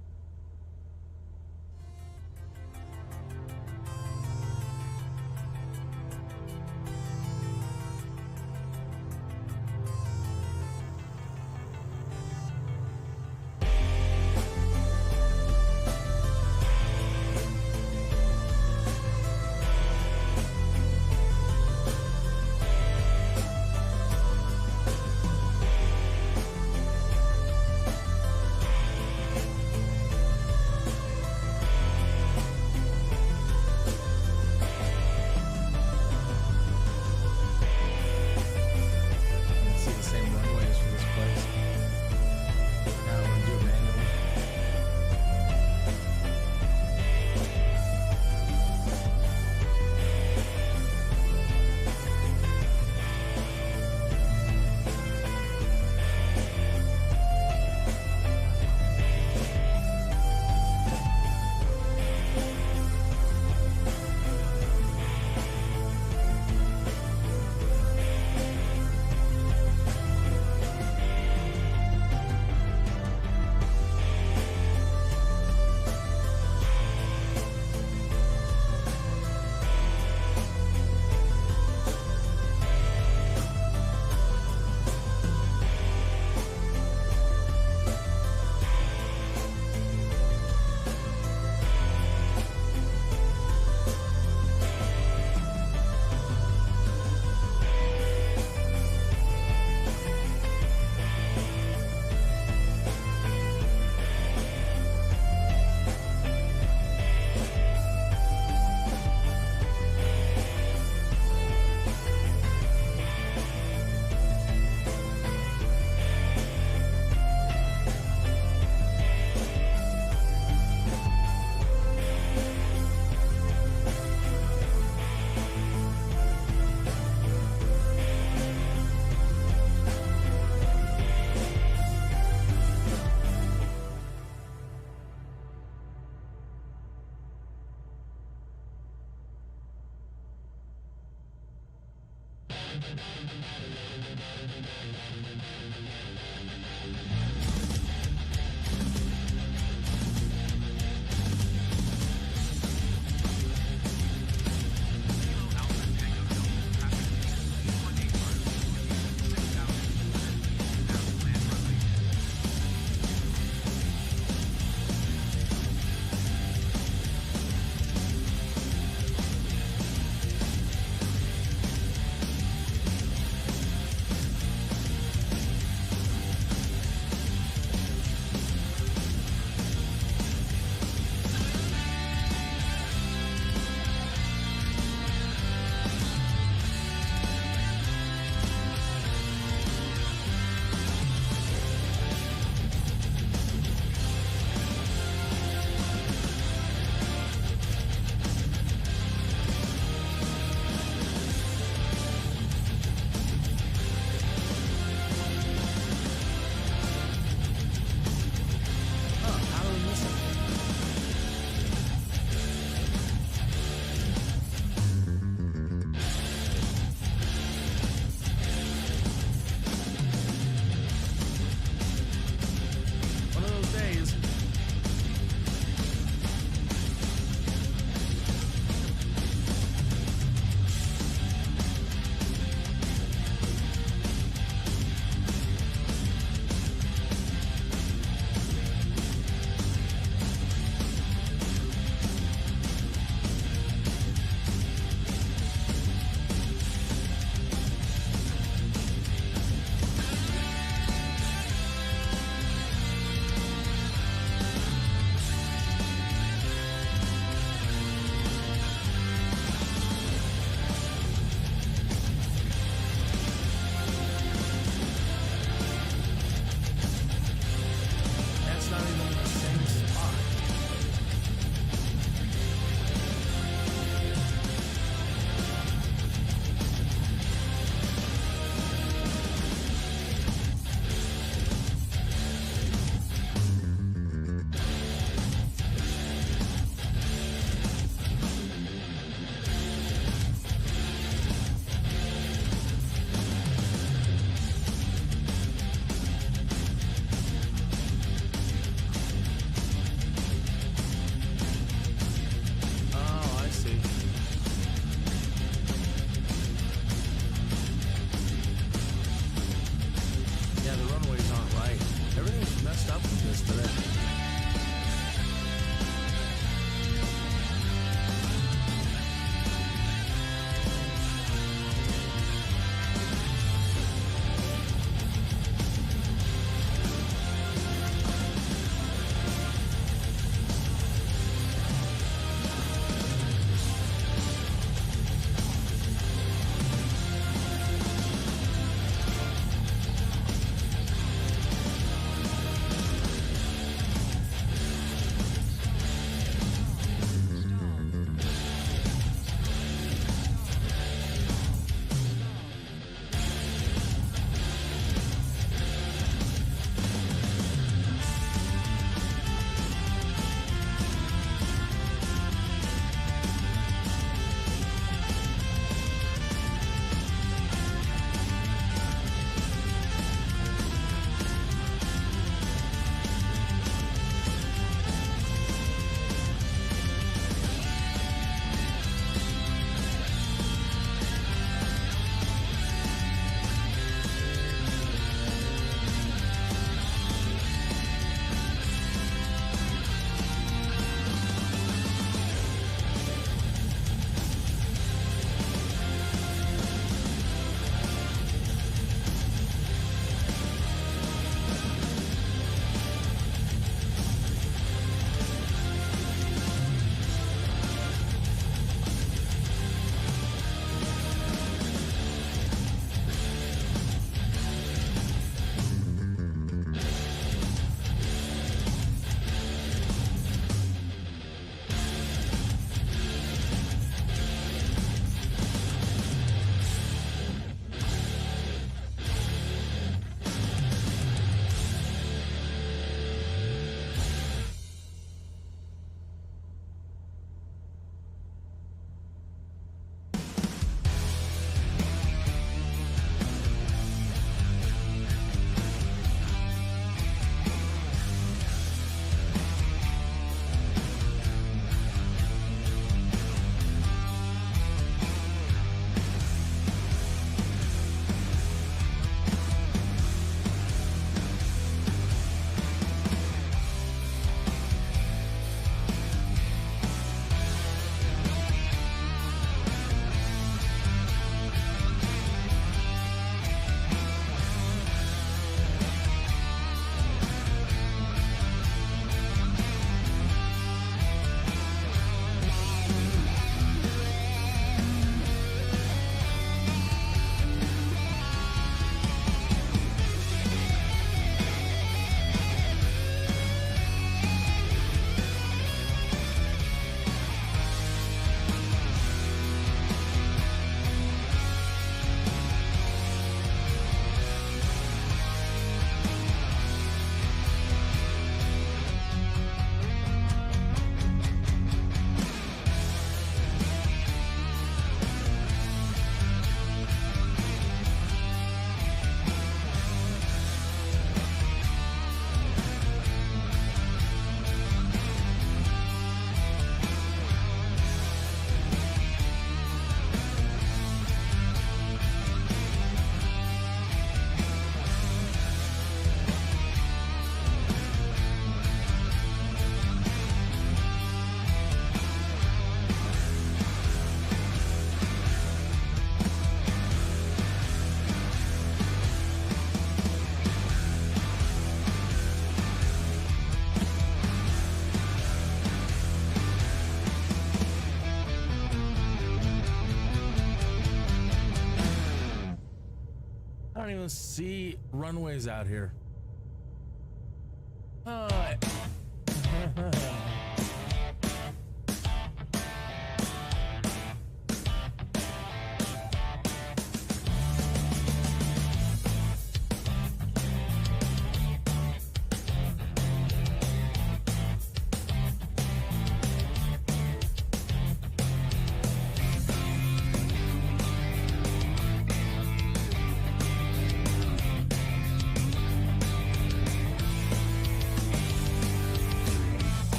don't even see runways out here.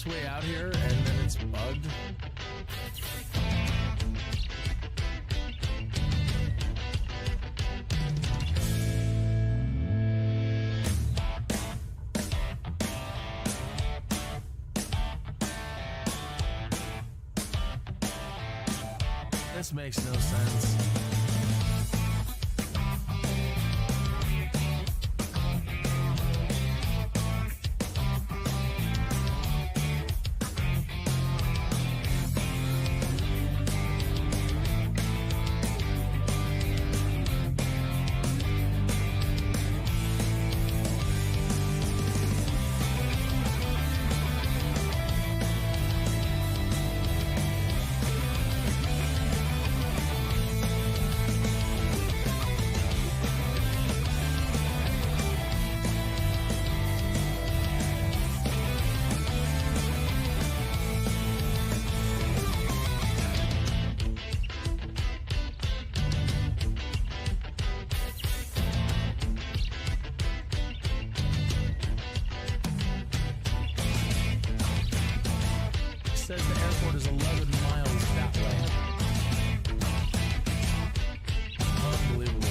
Way out here and then it's bugged. This makes no sense. Says the airport is 11 miles that way. Unbelievable.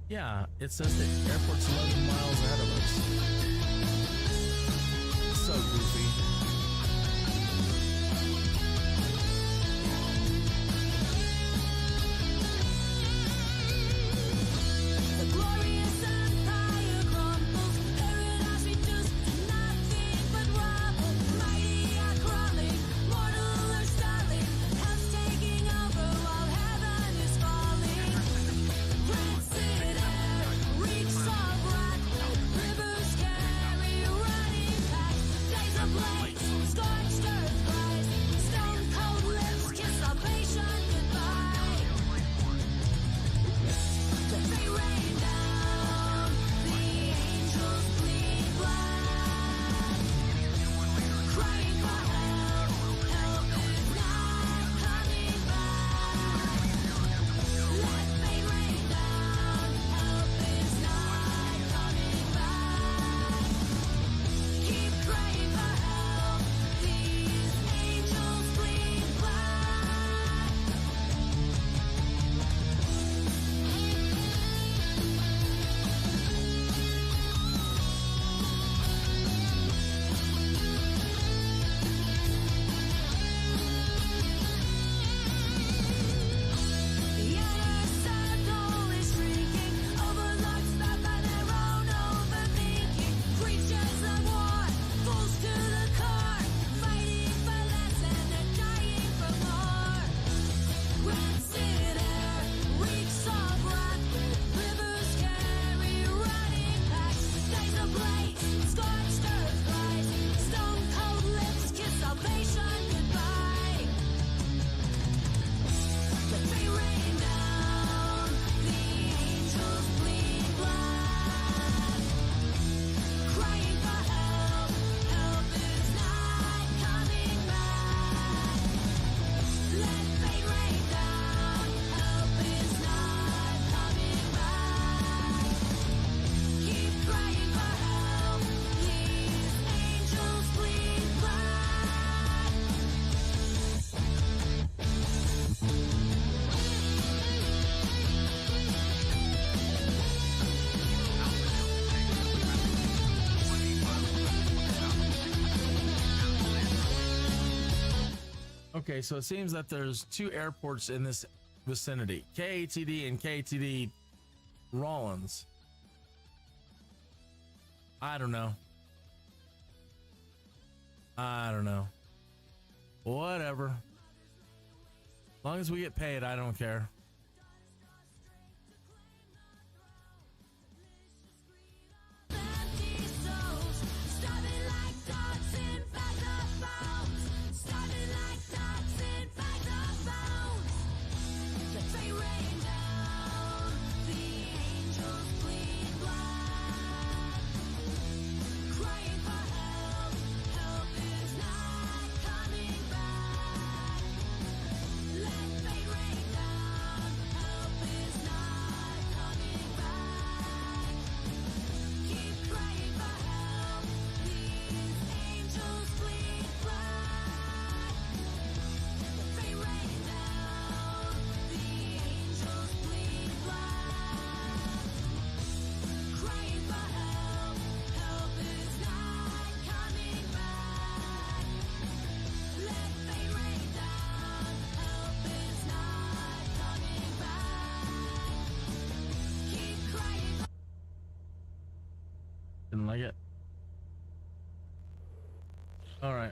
Yeah, it says the airport's 11 miles ahead of us. So goofy. Rivers Okay, so it seems that there's two airports in this vicinity, KATD and KATD Rollins. I don't know. Whatever. As long as we get paid, I don't care. Didn't like it. All right.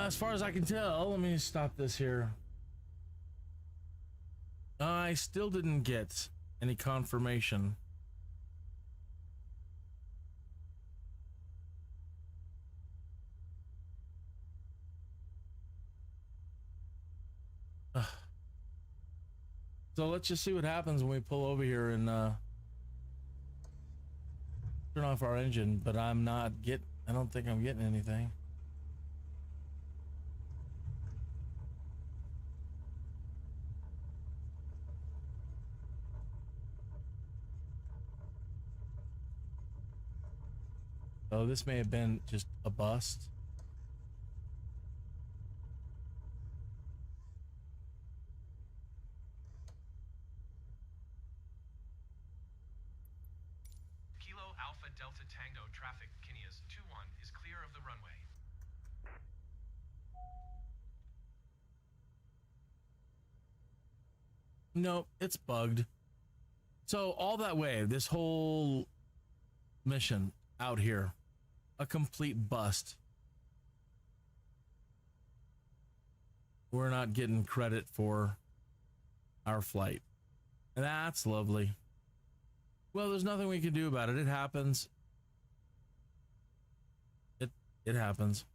As far as I can tell, let me stop this here. I still didn't get any confirmation. So let's just see what happens when we pull over here and turn off our engine, but I don't think I'm getting anything. Oh, this may have been just a bust. Kilo Alpha Delta Tango traffic, Kineas 21 is clear of the runway. No, it's bugged. So all that way, this whole mission out here, a complete bust. We're not getting credit for our flight. And that's lovely. Well, there's nothing we can do about it. It happens. It happens.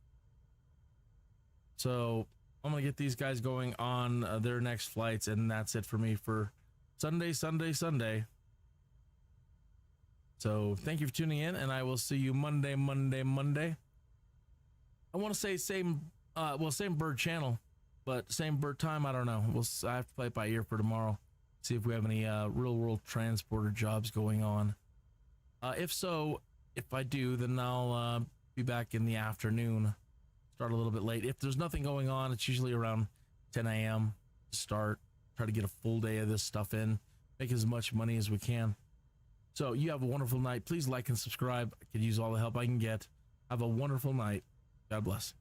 So I'm gonna get these guys going on their next flights, and that's it for me for Sunday. So thank you for tuning in, and I will see you Monday. I want to say same bird channel, but same bird time. I don't know. I have to play it by ear for tomorrow. See if we have any real world transporter jobs going on. If so, if I do, then I'll be back in the afternoon. Start a little bit late. If there's nothing going on, it's usually around 10 a.m. to start. Try to get a full day of this stuff in. Make as much money as we can. So you have a wonderful night. Please like and subscribe. I could use all the help I can get. Have a wonderful night. God bless.